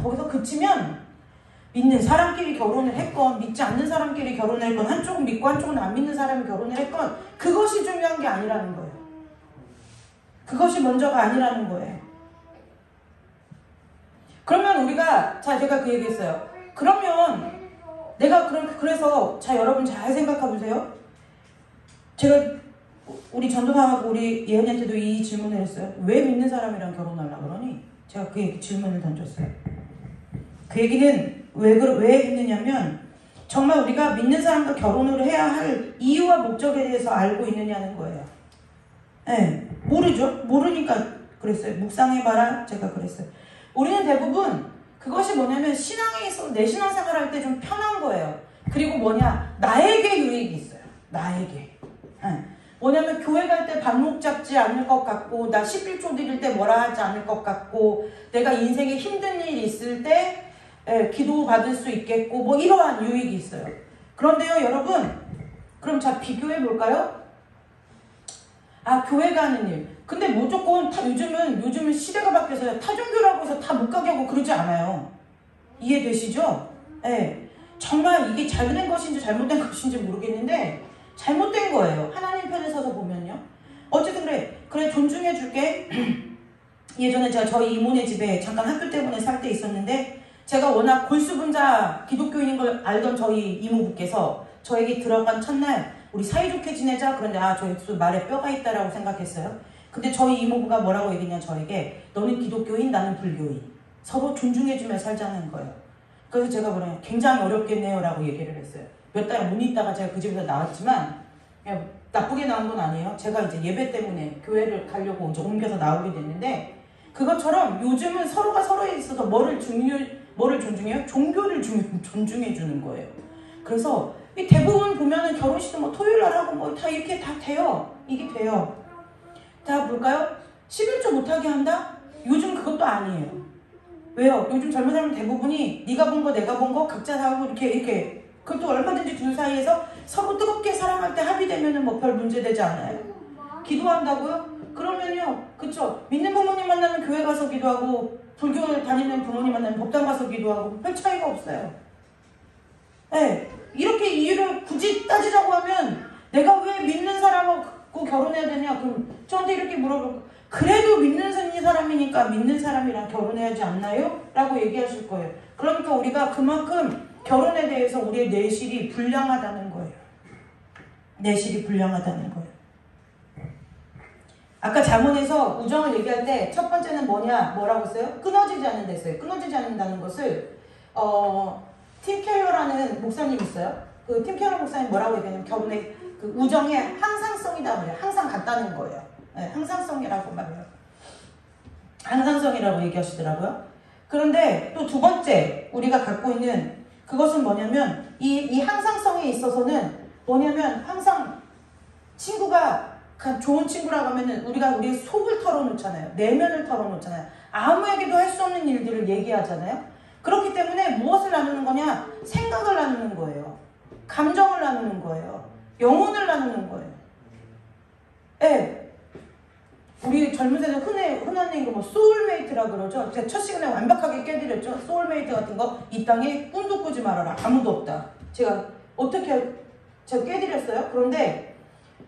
믿는 사람끼리 결혼을 했건 믿지 않는 사람끼리 결혼을 했건 한쪽은 믿고 한쪽은 안 믿는 사람이 결혼을 했건 그것이 중요한 게 아니라는 거예요. 그것이 먼저가 아니라는 거예요. 그러면 우리가, 자, 제가 그 얘기했어요. 그러면 그래서 자, 여러분 잘 생각해 보세요. 제가 우리 전도사하고 우리 예은이한테도 이 질문을 했어요. 왜 믿는 사람이랑 결혼하려고 그러니? 제가 그 질문을 던졌어요. 그 얘기는 왜 했느냐면 정말 우리가 믿는 사람과 결혼을 해야 할 이유와 목적에 대해서 알고 있느냐는 거예요. 네, 모르죠. 모르니까 그랬어요. 묵상해봐라. 제가 그랬어요. 우리는 대부분 그것이 뭐냐면 신앙에 있어서 내 신앙생활 할 때 좀 편한 거예요. 그리고 뭐냐, 나에게 유익이 있어요. 나에게. 네. 뭐냐면 교회 갈 때 발목 잡지 않을 것 같고, 나 11조 드릴 때 뭐라 하지 않을 것 같고, 내가 인생에 힘든 일이 있을 때 기도 받을 수 있겠고, 뭐 이러한 유익이 있어요. 그런데요, 여러분, 그럼 자 비교해 볼까요? 아, 교회 가는 일. 근데 무조건 요즘은 시대가 바뀌어서 타종교라고 해서 다 못 가게 하고 그러지 않아요. 이해되시죠? 네. 정말 이게 잘된 것인지 잘못된 것인지 모르겠는데 잘못된 거예요. 하나님 편에 서서 보면요. 어쨌든 그래 존중해 줄게. 예전에 제가 저희 이모네 집에 잠깐 학교 때문에 살 때 있었는데 제가 워낙 골수분자 기독교인인 걸 알던 저희 이모부께서 저에게 들어간 첫날 우리 사이좋게 지내자. 그런데 저 말에 뼈가 있다라고 생각했어요. 근데 저희 이모부가 뭐라고 얘기했냐, 저에게. 너는 기독교인, 나는 불교인. 서로 존중해주며 살자는 거예요. 그래서 제가 뭐냐, 굉장히 어렵겠네요 라고 얘기를 했어요. 몇 달 못 있다가 제가 그 집에서 나왔지만 그냥 나쁘게 나온 건 아니에요. 제가 이제 예배 때문에 교회를 가려고 이제 옮겨서 나오게 됐는데 그것처럼 요즘은 서로가 서로에 있어서 뭐를 존중해요? 종교를 존중해 주는 거예요. 그래서 이 대부분 보면은 결혼식도 뭐 토요일 날 하고 뭐 다 이렇게 다 돼요. 이게 돼요. 자, 볼까요? 11조 못하게 한다? 요즘 그것도 아니에요. 왜요? 요즘 젊은 사람은 대부분이 네가 본 거 내가 본 거 각자 사고 이렇게 그것도 얼마든지 둘 사이에서 서로 뜨겁게 사랑할 때 합의되면은 뭐 별 문제 되지 않아요? 기도한다고요? 그러면요, 그쵸? 믿는 부모님 만나면 교회 가서 기도하고 불교 다니는 부모님 만나면 법당 가서 기도하고 별 차이가 없어요. 네, 이렇게 이유를 굳이 따지자고 하면 내가 왜 믿는 사람하고 결혼해야 되냐? 그럼 저한테 이렇게 물어보고 그래도 믿는 사람이니까 믿는 사람이랑 결혼해야지 않나요? 라고 얘기하실 거예요. 그러니까 우리가 그만큼 결혼에 대해서 우리의 내실이 불량하다는 거예요. 내실이 불량하다는 거예요. 아까 잠언에서 우정을 얘기할 때 첫 번째는 뭐라고 했어요? 끊어지지 않는 데 했어요. 끊어지지 않는다는 것을 팀 켈러라는 목사님이 있어요. 그 팀 켈러 목사님 뭐라고 얘기하냐면 결혼의 그 우정의 항상성이다 그래요. 항상 같다는 거예요. 네, 항상성이라고 말해요. 항상성이라고 얘기하시더라고요. 그런데 또 두 번째 우리가 갖고 있는 그것은 뭐냐면 이 항상성에 있어서는 뭐냐면 항상 친구가 좋은 친구라고 하면은 우리가 우리의 속을 털어놓잖아요. 내면을 털어놓잖아요. 아무에게도 할 수 없는 일들을 얘기하잖아요. 그렇기 때문에 무엇을 나누는 거냐? 생각을 나누는 거예요. 감정을 나누는 거예요. 영혼을 나누는 거예요. 예. 우리 젊은 세대 흔한 얘기로 뭐 소울메이트라 그러죠. 제가 첫 시간에 완벽하게 깨드렸죠. 소울메이트 같은 거 이 땅에 꿈도 꾸지 말아라. 아무도 없다. 제가 깨드렸어요. 그런데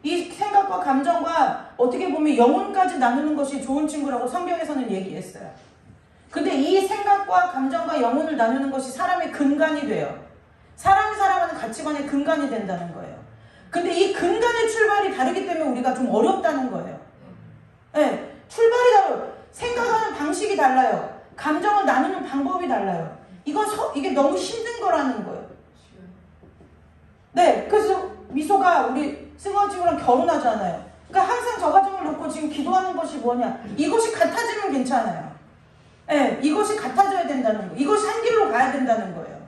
이 생각과 감정과 어떻게 보면 영혼까지 나누는 것이 좋은 친구라고 성경에서는 얘기했어요. 근데 이 생각과 감정과 영혼을 나누는 것이 사람의 근간이 돼요. 사람이 살아가는 가치관의 근간이 된다는 거예요. 근데 이 근간의 출발이 다르기 때문에 우리가 좀 어렵다는 거예요. 네, 출발이 다르요. 생각하는 방식이 달라요. 감정을 나누는 방법이 달라요. 이게 너무 힘든 거라는 거예요. 네, 그래서 미소가 우리 승원 친구랑 결혼하잖아요. 그러니까 항상 저 가정을 놓고 지금 기도하는 것이 뭐냐? 이것이 같아지면 괜찮아요. 네, 이것이 같아져야 된다는 거예요. 이것이 한 길로 가야 된다는 거예요.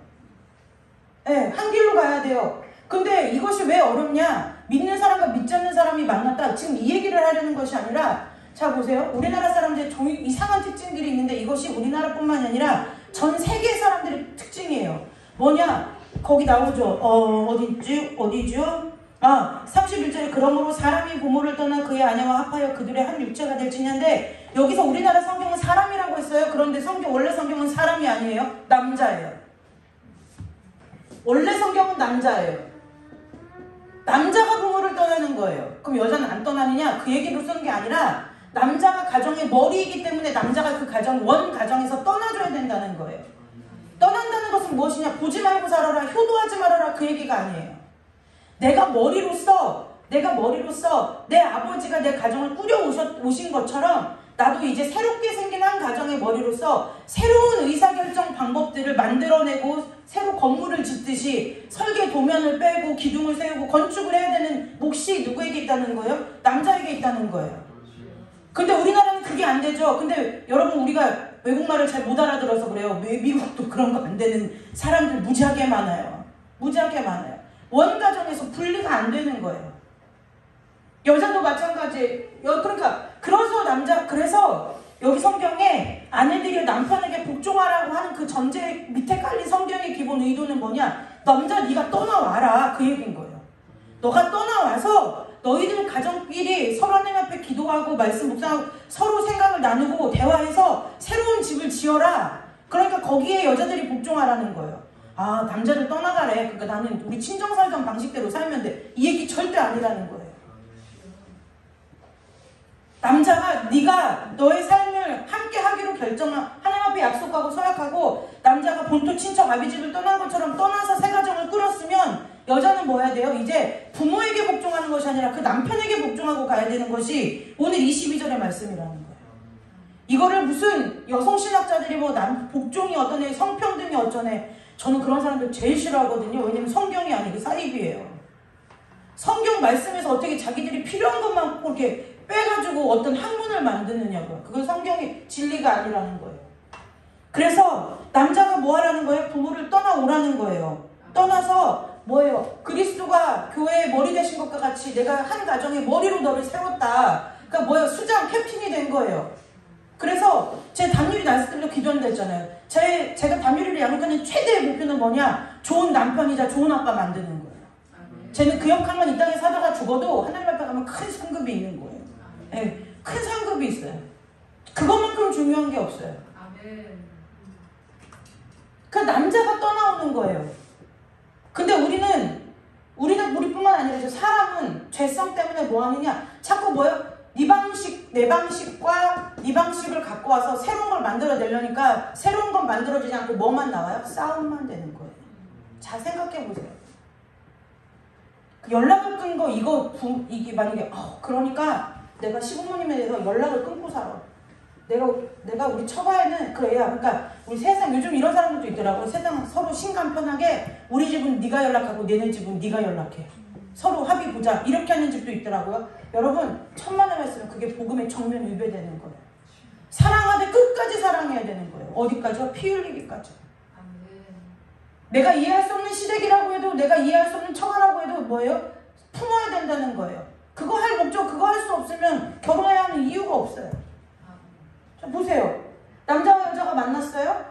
네, 한 길로 가야 돼요. 근데 이것이 왜 어렵냐? 믿는 사람과 믿지 않는 사람이 만났다. 지금 이 얘기를 하려는 것이 아니라, 자 보세요. 우리나라 사람들의 이상한 특징들이 있는데 이것이 우리나라뿐만이 아니라 전 세계 사람들의 특징이에요. 뭐냐? 거기 나오죠. 어디죠? 31절에 그러므로 사람이 부모를 떠나 그의 아내와 합하여 그들의 한 육체가 될지니한데, 여기서 우리나라 성경은 사람이라고 했어요. 그런데 원래 성경은 사람이 아니에요. 남자예요. 원래 성경은 남자예요. 남자가 부모를 떠나는 거예요. 그럼 여자는 안 떠나느냐? 그 얘기로 쓴 게 아니라 남자가 가정의 머리이기 때문에 남자가 그 원 가정에서 떠나줘야 된다는 거예요. 떠난다는 것은 무엇이냐? 보지 말고 살아라, 효도하지 말아라, 그 얘기가 아니에요. 내가 머리로서 내 아버지가 내 가정을 꾸려 오신 것처럼 나도 이제 새롭게 생긴 한 가정의 머리로서 새로운 의사결정 방법들을 만들어내고 새로 건물을 짓듯이 설계 도면을 빼고 기둥을 세우고 건축을 해야 되는 몫이 누구에게 있다는 거예요? 남자에게 있다는 거예요. 근데 우리나라는 그게 안 되죠. 근데 여러분, 우리가 외국말을 잘 못 알아들어서 그래요. 미국도 그런 거 안 되는 사람들 무지하게 많아요. 무지하게 많아요. 원가정에서 분리가 안 되는 거예요. 여자도 마찬가지. 그래서 여기 성경에 아내들이 남편에게 복종하라고 하는 그 전제 밑에 깔린 성경의 기본 의도는 뭐냐? 남자 네가 떠나와라, 그 얘기인 거예요. 너가 떠나와서 너희들 가정끼리 서로 하나님 앞에 기도하고 말씀 묵상하고 서로 생각을 나누고 대화해서 새로운 집을 지어라. 그러니까 거기에 여자들이 복종하라는 거예요. 남자를 떠나가래. 그러니까 나는 우리 친정 살던 방식대로 살면 돼. 이 얘기 절대 아니라는 거예요. 남자가 네가 너의 삶을 함께 하기로 하나님 앞에 약속하고 서약하고 남자가 본토 친척 아비집을 떠난 것처럼 떠나서 새 가정을 꾸렸으면 여자는 뭐 해야 돼요? 이제 부모에게 복종하는 것이 아니라 그 남편에게 복종하고 가야 되는 것이 오늘 22절의 말씀이라는 거예요. 이거를 무슨 여성신학자들이 복종이 어떠네, 성평등이 어쩌네. 저는 그런 사람들 제일 싫어하거든요. 왜냐면 성경이 아니고 사입이에요. 성경 말씀에서 어떻게 자기들이 필요한 것만 이렇게 빼가지고 어떤 학문을 만드느냐고요. 그건 성경의 진리가 아니라는 거예요. 그래서 남자가 뭐 하라는 거예요? 부모를 떠나오라는 거예요. 떠나서 뭐예요? 그리스도가 교회의 머리 되신 것과 같이 내가 한 가정의 머리로 너를 세웠다. 그러니까 뭐예요? 수장, 캡틴이 된 거예요. 그래서 제 담율이 났을 때도 기도한다 했잖아요. 제가 담율이를 양육하는 최대의 목표는 뭐냐? 좋은 남편이자 좋은 아빠 만드는 거예요. 쟤는 그 역할만 이 땅에 사다가 죽어도 하나님 앞에 가면 큰 상급이 있는 거예요. 네, 큰 상급이 있어요. 그것만큼 중요한 게 없어요. 그 남자가 떠나오는 거예요. 근데 우리뿐만 아니라 사람은 죄성 때문에 뭐 하느냐? 자꾸 뭐예요? 내 방식과 네 방식을 갖고 와서 새로운 걸 만들어내려니까 새로운 건 만들어지지 않고 뭐만 나와요? 싸움만 되는 거예요. 잘 생각해보세요. 연락을 끈 거 이게 만약에 그러니까 내가 시부모님에 대해서 연락을 끊고 살아. 내가 우리 처가에는 그래야. 그러니까 우리 세상 요즘 이런 사람들도 있더라고요. 세상 서로 신간편하게 우리 집은 네가 연락하고 너네 집은 네가 연락해. 서로 합의 보자. 이렇게 하는 집도 있더라고요. 여러분, 천만의 말씀은 그게 복음의 정면 위배되는 거예요. 사랑하되 끝까지 사랑해야 되는 거예요. 어디까지요? 피 흘리기까지. 내가 이해할 수 없는 시댁이라고 해도, 내가 이해할 수 없는 처가라고 해도 뭐예요? 품어야 된다는 거예요. 그거 할 목적, 그거 할 수 없으면 결혼해야 하는 이유가 없어요. 자, 보세요. 남자와 여자가 만났어요?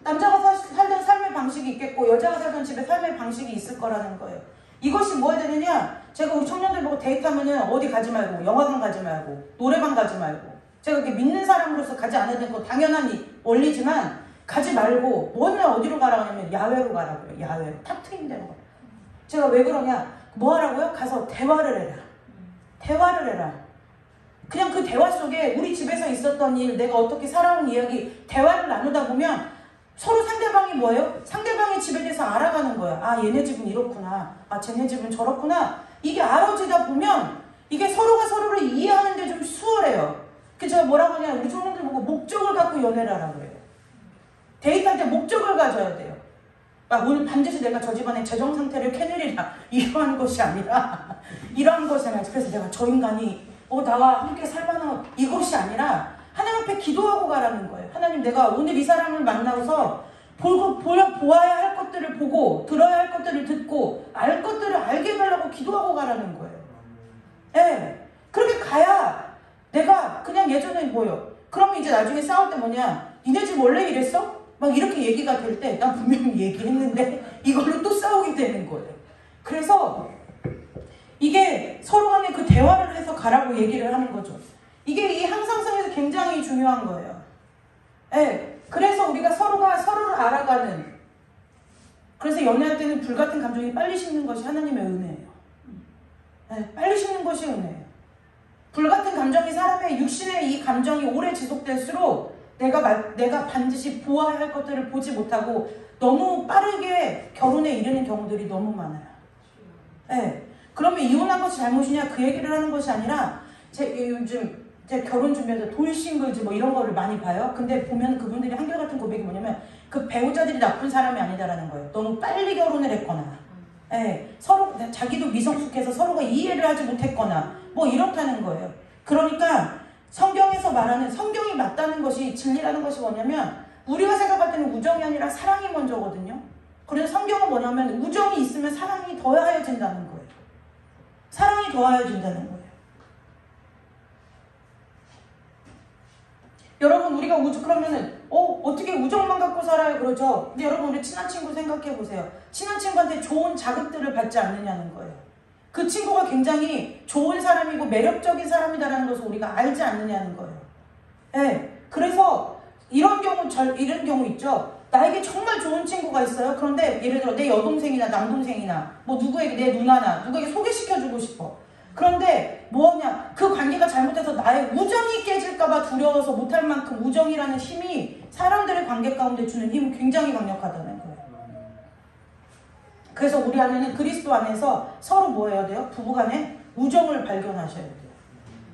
남자가 살던 삶의 방식이 있겠고 여자가 살던 집에 삶의 방식이 있을 거라는 거예요. 이것이 뭐야 되느냐? 제가 우리 청년들 보고 데이트하면은 어디 가지 말고, 영화관 가지 말고, 노래방 가지 말고, 제가 그렇게 믿는 사람으로서 가지 않는 건 당연한 원리지만 가지 말고 뭐냐 어디로 가라고 하냐면 야외로 가라고요. 야외로. 탁 트인 데로. 제가 왜 그러냐? 뭐 하라고요? 가서 대화를 해라. 대화를 해라. 그냥 그 대화 속에 우리 집에서 있었던 일, 내가 어떻게 살아온 이야기, 대화를 나누다 보면 서로 상대방이 뭐예요? 상대방의 집에 대해서 알아가는 거예요. 아, 얘네 집은 이렇구나. 아, 쟤네 집은 저렇구나. 이게 알아지다 보면 이게 서로가 서로를 이해하는데 좀 수월해요. 그 제가 뭐라고 하냐, 우리 청년들 보고 목적을 갖고 연애를 하라고 해요. 데이트할 때 목적을 가져야 돼요. 아, 오늘 반드시 내가 저 집안의 재정 상태를 캐내리라. 이러한 것이 아니라 이러한 것이 아니라 그래서 내가 저 인간이 나와 함께 살만한 이것이 아니라 하나님 앞에 기도하고 가라는 거예요. 하나님, 내가 오늘 이 사람을 만나서 보아야 할 것들을 보고 들어야 할 것들을 듣고 알 것들을 알게 하려고 기도하고 가라는 거예요. 예. 그렇게 가야 내가 그냥 예전에 뭐요? 그러면 이제 나중에 싸울 때 뭐냐? 니네 집 원래 이랬어? 막 이렇게 얘기가 될 때 난 분명히 얘기했는데 이걸로 또 싸우게 되는 거예요. 그래서 이게 서로 간에 그 대화를 해서 가라고 얘기를 하는 거죠. 이게 이 항상성에서 굉장히 중요한 거예요. 예. 그래서 우리가 서로가 서로를 알아가는, 그래서 연애할 때는 불같은 감정이 빨리 식는 것이 하나님의 은혜예요. 예. 빨리 식는 것이 은혜예요. 불같은 감정이 사람의 육신의 이 감정이 오래 지속될수록 내가 반드시 보아야 할 것들을 보지 못하고 너무 빠르게 결혼에 이르는 경우들이 너무 많아요. 예. 그러면 이혼한 것이 잘못이냐 그 얘기를 하는 것이 아니라 요즘 결혼 준비해서 돌싱글즈 뭐 이런 거를 많이 봐요. 근데 보면 그분들이 한결같은 고백이 뭐냐면 그 배우자들이 나쁜 사람이 아니다라는 거예요. 너무 빨리 결혼을 했거나, 예, 서로 자기도 미성숙해서 서로가 이해를 하지 못했거나 뭐 이렇다는 거예요. 그러니까 성경에서 말하는, 성경이 맞다는 것이, 진리라는 것이 뭐냐면 우리가 생각할 때는 우정이 아니라 사랑이 먼저거든요. 그래서 성경은 뭐냐면 우정이 있으면 사랑이 더하여진다는 거예요. 사랑이 더하여진다는 거예요. 여러분, 우리가 그러면은 어떻게 우정만 갖고 살아요? 그러죠. 근데 여러분, 우리 친한 친구 생각해 보세요. 친한 친구한테 좋은 자극들을 받지 않느냐는 거예요. 그 친구가 굉장히 좋은 사람이고 매력적인 사람이다라는 것을 우리가 알지 않느냐는 거예요. 네. 그래서 이런 경우 있죠. 나에게 정말 좋은 친구가 있어요. 그런데 예를 들어 내 여동생이나 남동생이나 뭐 누구에게, 내 누나나 누구에게 소개시켜주고 싶어. 그런데 뭐냐, 그 관계가 잘못돼서 나의 우정이 깨질까봐 두려워서 못할 만큼 우정이라는 힘이 사람들의 관계 가운데 주는 힘은 굉장히 강력하다는 거예요. 그래서 우리 안에는, 그리스도 안에서 서로 뭐 해야 돼요? 부부간에 우정을 발견하셔야 돼요.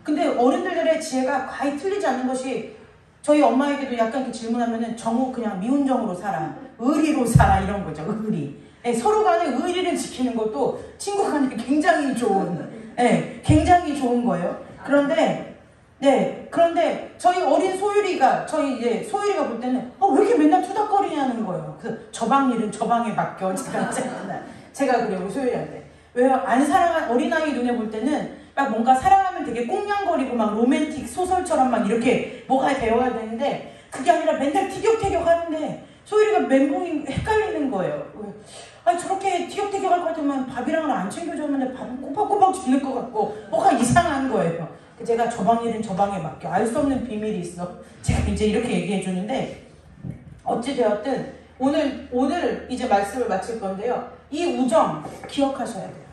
근데 어른들의 지혜가 거의 틀리지 않는 것이, 저희 엄마에게도 약간 이렇게 질문하면은 그냥 미운 정으로 살아, 의리로 살아, 이런 거죠. 의리. 네, 서로 간에 의리를 지키는 것도 친구 간에 굉장히 좋은, 네, 굉장히 좋은 거예요. 그런데 저희 어린 소율이가 볼 때는 왜 이렇게 맨날 투닥거리냐는 거예요. 그 저방 일은 저방에 맡겨. 제가 그래요, 우리 소율이한테. 왜요? 안 사랑한 어린아이 눈에 볼 때는 막 뭔가 사랑하면 되게 꽁냥거리고 막 로맨틱 소설처럼 막 이렇게 뭐가 되어야 되는데 그게 아니라 맨날 티격태격 하는데 소율이가 멘붕이 헷갈리는 거예요. 아니, 저렇게 티격태격 할 것 같으면 밥이랑은 안 챙겨줬는데 밥은 꼬박꼬박 주는 것 같고 뭐가 이상한 거예요. 제가 저방 일은 저방에 맡겨. 알 수 없는 비밀이 있어. 제가 이제 이렇게 얘기해 주는데, 어찌되었든 오늘 이제 말씀을 마칠 건데요. 이 우정 기억하셔야 돼요.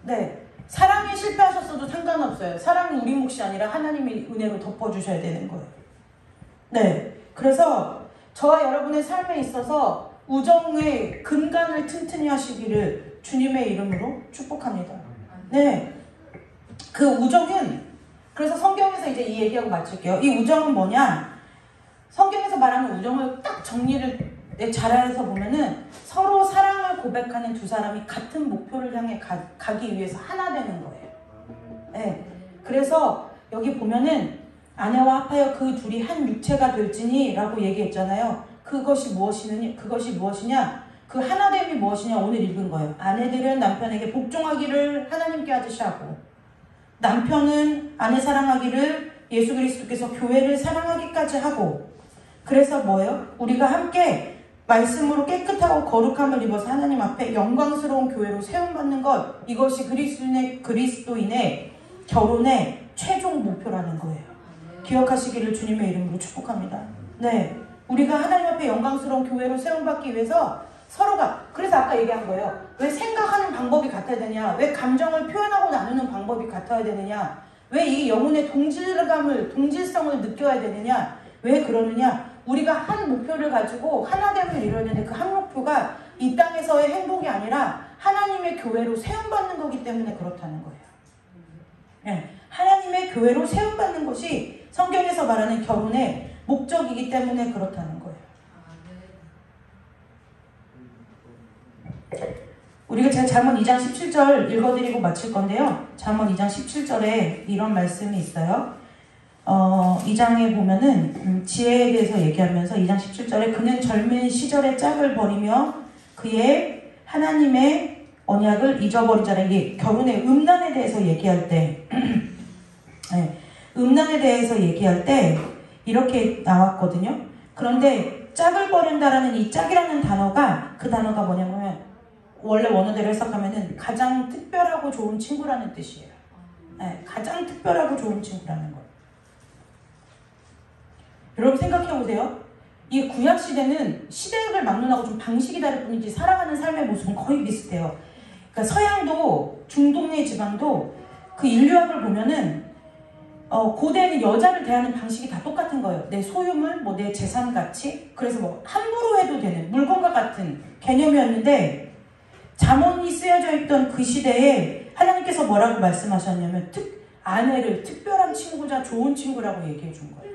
네. 사랑에 실패하셨어도 상관없어요. 사랑은 우리 몫이 아니라 하나님의 은혜로 덮어주셔야 되는 거예요. 네. 그래서 저와 여러분의 삶에 있어서 우정의 근간을 튼튼히 하시기를 주님의 이름으로 축복합니다. 네. 그 우정은, 그래서 성경에서 이제 이 얘기하고 마칠게요. 이 우정은 뭐냐? 성경에서 말하는 우정을 딱 정리를 잘해서 보면은 서로 사랑을 고백하는 두 사람이 같은 목표를 향해 가기 위해서 하나 되는 거예요. 네. 그래서 여기 보면은 아내와 합하여 그 둘이 한 육체가 될지니 라고 얘기했잖아요. 그것이 무엇이냐? 그 하나됨이 무엇이냐 오늘 읽은 거예요. 아내들은 남편에게 복종하기를 하나님께 하듯이 하고 남편은 아내 사랑하기를 예수 그리스도께서 교회를 사랑하기까지 하고 그래서 뭐예요? 우리가 함께 말씀으로 깨끗하고 거룩함을 입어서 하나님 앞에 영광스러운 교회로 세움받는 것 이것이 그리스도인의 결혼의 최종 목표라는 거예요. 기억하시기를 주님의 이름으로 축복합니다. 네, 우리가 하나님 앞에 영광스러운 교회로 세움받기 위해서 서로가 그래서 아까 얘기한 거예요. 왜 생각하는 방법이 같아야 되냐? 왜 감정을 표현하고 나누는 방법이 같아야 되느냐? 왜 이 영혼의 동질성을 느껴야 되느냐? 왜 그러느냐? 우리가 한 목표를 가지고 하나됨을 이루었는데 그 한 목표가 이 땅에서의 행복이 아니라 하나님의 교회로 세움받는 거기 때문에 그렇다는 거예요. 네, 하나님의 교회로 세움받는 것이 성경에서 말하는 결혼의 목적이기 때문에 그렇다는 거예요. 우리가 제가 잠언 2장 17절 읽어드리고 마칠 건데요. 잠언 2장 17절에 이런 말씀이 있어요. 2장에 보면은 지혜에 대해서 얘기하면서 2장 17절에 그는 젊은 시절의 짝을 버리며 그의 하나님의 언약을 잊어버린 자라. 이게 결혼의 음란에 대해서 얘기할 때 네, 음란에 대해서 얘기할 때 이렇게 나왔거든요. 그런데 짝을 버린다라는 이 짝이라는 단어가 그 단어가 뭐냐면 원래 원어대로 해석하면은 가장 특별하고 좋은 친구라는 뜻이에요. 네, 가장 특별하고 좋은 친구라는 거예요. 여러분 생각해보세요. 이 구약시대는 시대를 막론하고 좀 방식이 다를 뿐이지 살아가는 삶의 모습은 거의 비슷해요. 그러니까 서양도 중동네 지방도 그 인류학을 보면은 고대에는 여자를 대하는 방식이 다 똑같은 거예요. 내 소유물, 뭐 내 재산 가치, 그래서 뭐 함부로 해도 되는 물건과 같은 개념이었는데 잠언이 쓰여져 있던 그 시대에 하나님께서 뭐라고 말씀하셨냐면 아내를 특별한 친구자 좋은 친구라고 얘기해 준 거예요.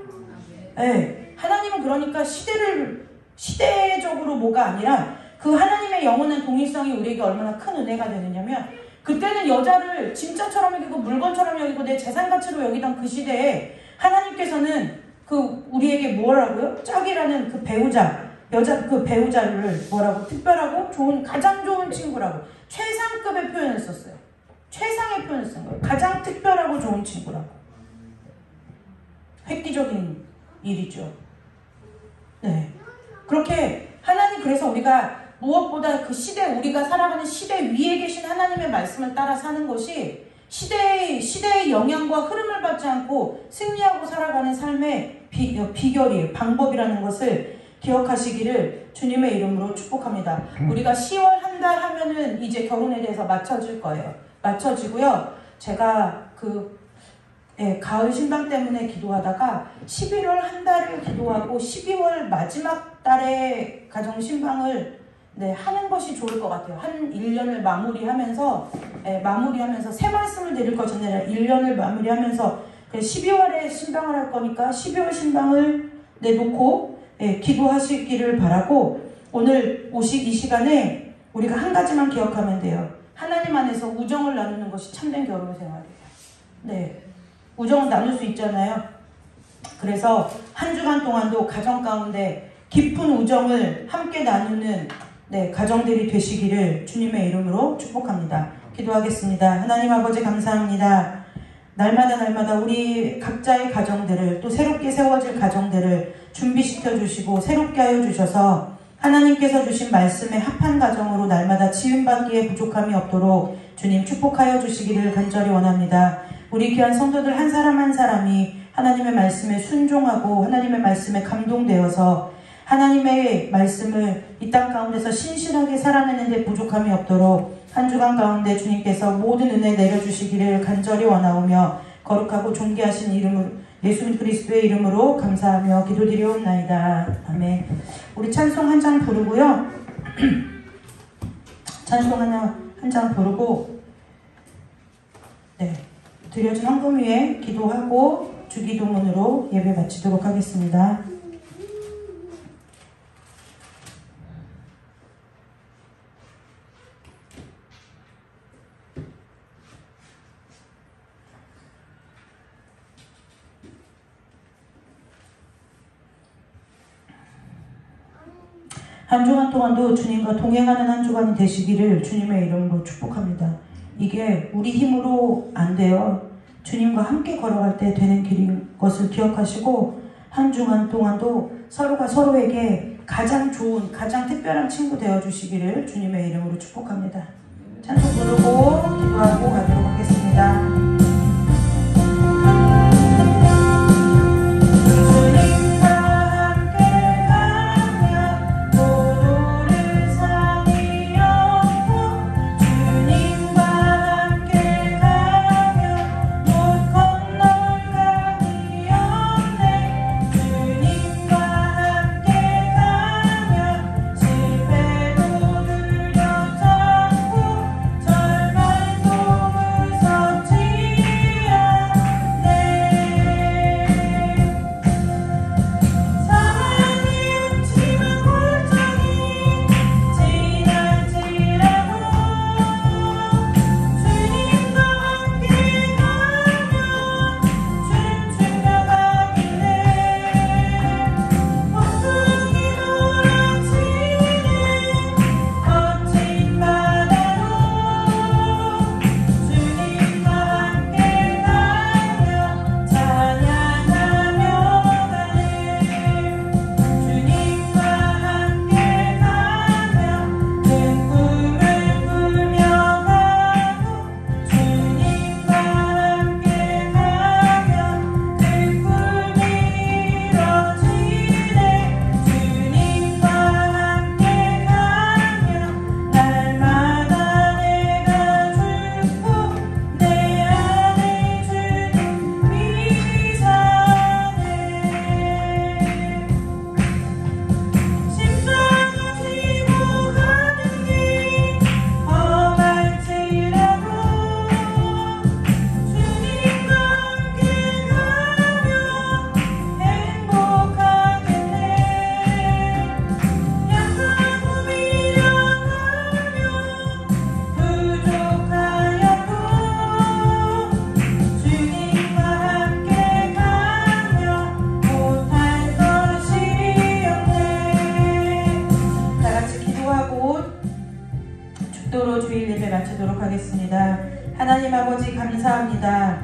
네, 하나님은 그러니까 시대적으로 뭐가 아니라 그 하나님의 영원한 동일성이 우리에게 얼마나 큰 은혜가 되느냐면 그때는 여자를 진짜처럼 여기고 물건처럼 여기고 내 재산 가치로 여기던 그 시대에 하나님께서는 그 우리에게 뭐라고요? 짝이라는 그 배우자 그 배우자를 뭐라고 특별하고 가장 좋은 친구라고 최상급의 표현을 썼어요. 최상의 표현을 쓴 거예요. 가장 특별하고 좋은 친구라고. 획기적인 일이죠. 네. 그렇게 하나님 그래서 우리가 무엇보다 그 시대 우리가 살아가는 시대 위에 계신 하나님의 말씀을 따라 사는 것이 시대의 영향과 흐름을 받지 않고 승리하고 살아가는 삶의 비결이에요. 방법이라는 것을 기억하시기를 주님의 이름으로 축복합니다. 우리가 10월 한 달 하면은 이제 결혼에 대해서 맞춰질 거예요. 맞춰지고요. 제가 가을 신방 때문에 기도하다가 11월 한 달을 기도하고 12월 마지막 달에 가정 신방을 하는 것이 좋을 것 같아요. 한 1년을 마무리하면서 새 말씀을 드릴 것이 아니라 1년을 마무리하면서 12월에 신방을 할 거니까 12월 신방을 내놓고 기도하시기를 바라고 오늘 이 시간에 우리가 한 가지만 기억하면 돼요. 하나님 안에서 우정을 나누는 것이 참된 결혼 생활이에요. 네, 우정을 나눌 수 있잖아요. 그래서 한 주간 동안도 가정 가운데 깊은 우정을 함께 나누는 가정들이 되시기를 주님의 이름으로 축복합니다. 기도하겠습니다. 하나님 아버지 감사합니다. 날마다 우리 각자의 가정들을 또 새롭게 세워질 가정들을 준비시켜 주시고 새롭게 하여 주셔서 하나님께서 주신 말씀에 합한 가정으로 날마다 지음받기에 부족함이 없도록 주님 축복하여 주시기를 간절히 원합니다. 우리 귀한 성도들 한 사람 한 사람이 하나님의 말씀에 순종하고 하나님의 말씀에 감동되어서 하나님의 말씀을 이 땅 가운데서 신실하게 살아내는데 부족함이 없도록 한 주간 가운데 주님께서 모든 은혜 내려주시기를 간절히 원하오며 거룩하고 존귀하신 이름으로 예수 그리스도의 이름으로 감사하며 기도드리옵나이다. 아멘. 우리 찬송 한 장 부르고요. 찬송 한 장 부르고 드려진 헌금 위에 기도하고 주기도문으로 예배 마치도록 하겠습니다. 한 주간 동안도 주님과 동행하는 한 주간이 되시기를 주님의 이름으로 축복합니다. 이게 우리 힘으로 안 돼요. 주님과 함께 걸어갈 때 되는 길인 것을 기억하시고 한 주간 동안도 서로가 서로에게 가장 좋은, 가장 특별한 친구 되어주시기를 주님의 이름으로 축복합니다. 찬송 부르고 기도하고 가도록 하겠습니다. 하나님 아버지 감사합니다.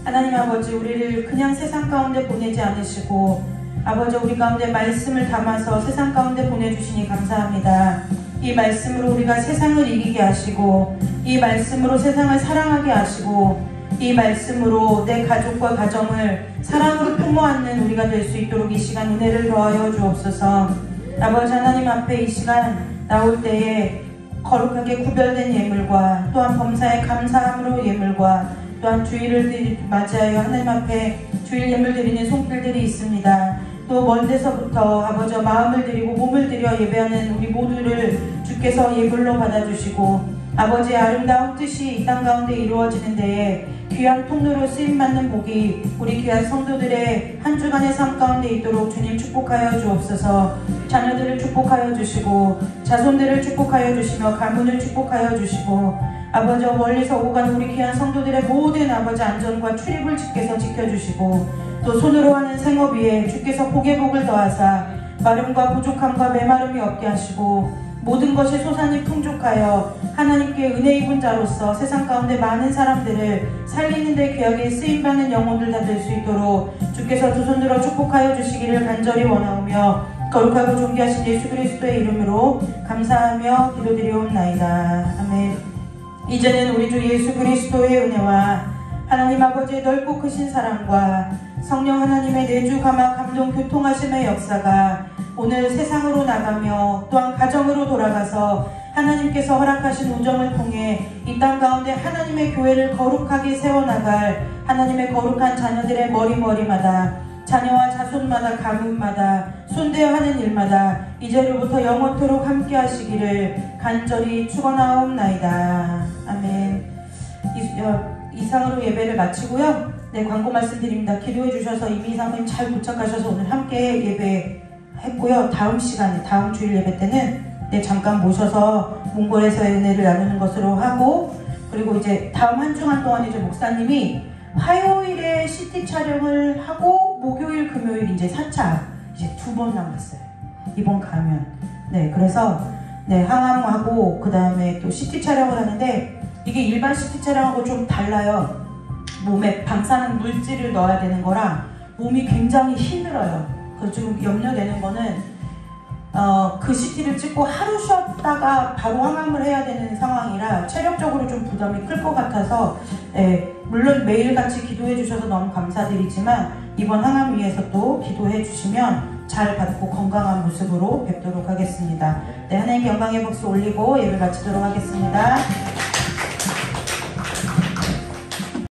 하나님 아버지 우리를 그냥 세상 가운데 보내지 않으시고 아버지 우리 가운데 말씀을 담아서 세상 가운데 보내주시니 감사합니다. 이 말씀으로 우리가 세상을 이기게 하시고 이 말씀으로 세상을 사랑하게 하시고 이 말씀으로 내 가족과 가정을 사랑으로 품어안는 우리가 될 수 있도록 이 시간 은혜를 더하여 주옵소서. 아버지 하나님 앞에 이 시간 나올 때에 거룩하게 구별된 예물과 또한 범사에 감사함으로 예물과 또한 주일을 맞이하여 하나님 앞에 주일 예물 드리는 손길들이 있습니다. 또 먼 데서부터 아버지 마음을 드리고 몸을 들여 예배하는 우리 모두를 주께서 예물로 받아주시고 아버지의 아름다운 뜻이 이 땅 가운데 이루어지는 데에 귀한 통로로 쓰임받는 복이 우리 귀한 성도들의 한 주간의 삶 가운데 있도록 주님 축복하여 주옵소서. 자녀들을 축복하여 주시고 자손들을 축복하여 주시며 가문을 축복하여 주시고 아버지 멀리서 오고 가는 우리 귀한 성도들의 모든 아버지 안전과 출입을 주께서 지켜주시고 또 손으로 하는 생업 위에 주께서 복의 복을 더하사 마름과 부족함과 메마름이 없게 하시고 모든 것이 소산이 풍족하여 하나님께 은혜 입은 자로서 세상 가운데 많은 사람들을 살리는 데 귀하게 쓰임받는 영혼들 다 될 수 있도록 주께서 두 손 들어 축복하여 주시기를 간절히 원하오며 거룩하고 존귀하신 예수 그리스도의 이름으로 감사하며 기도드리옵나이다. 아멘. 이제는 우리 주 예수 그리스도의 은혜와 하나님 아버지의 넓고 크신 사랑과 성령 하나님의 내주 감화 감동 교통하심의 역사가 오늘 세상으로 나가며 또한 가정으로 돌아가서 하나님께서 허락하신 우정을 통해 이 땅 가운데 하나님의 교회를 거룩하게 세워나갈 하나님의 거룩한 자녀들의 머리마다 자녀와 자손마다 가문마다 손대어하는 일마다 이제로부터 영원토록 함께 하시기를 간절히 축원하옵나이다. 아멘. 이상으로 예배를 마치고요. 네, 광고 말씀드립니다. 기도해 주셔서 이미 이사님 잘 도착하셔서 오늘 함께 예배했고요. 다음 시간에 다음 주일 예배 때는 네, 잠깐 모셔서 몽골에서의 은혜를 나누는 것으로 하고 그리고 이제 다음 한 주간 동안 이제 목사님이 화요일에 CT 촬영을 하고 목요일 금요일 이제 4차 이제 2번 남았어요. 이번 가면 네, 그래서 네, 항암하고 그 다음에 또 CT 촬영을 하는데 이게 일반 CT 촬영하고 좀 달라요. 몸에 방사능 물질을 넣어야 되는 거라 몸이 굉장히 힘들어요. 그래서 지금 염려되는 거는 그 CT를 찍고 하루 쉬었다가 바로 항암을 해야 되는 상황이라 체력적으로 좀 부담이 클 것 같아서 물론 매일같이 기도해 주셔서 너무 감사드리지만 이번 항암 위해서 또 기도해 주시면 잘 받고 건강한 모습으로 뵙도록 하겠습니다. 네, 하나님 영광의 박수 올리고 예배 마치도록 하겠습니다.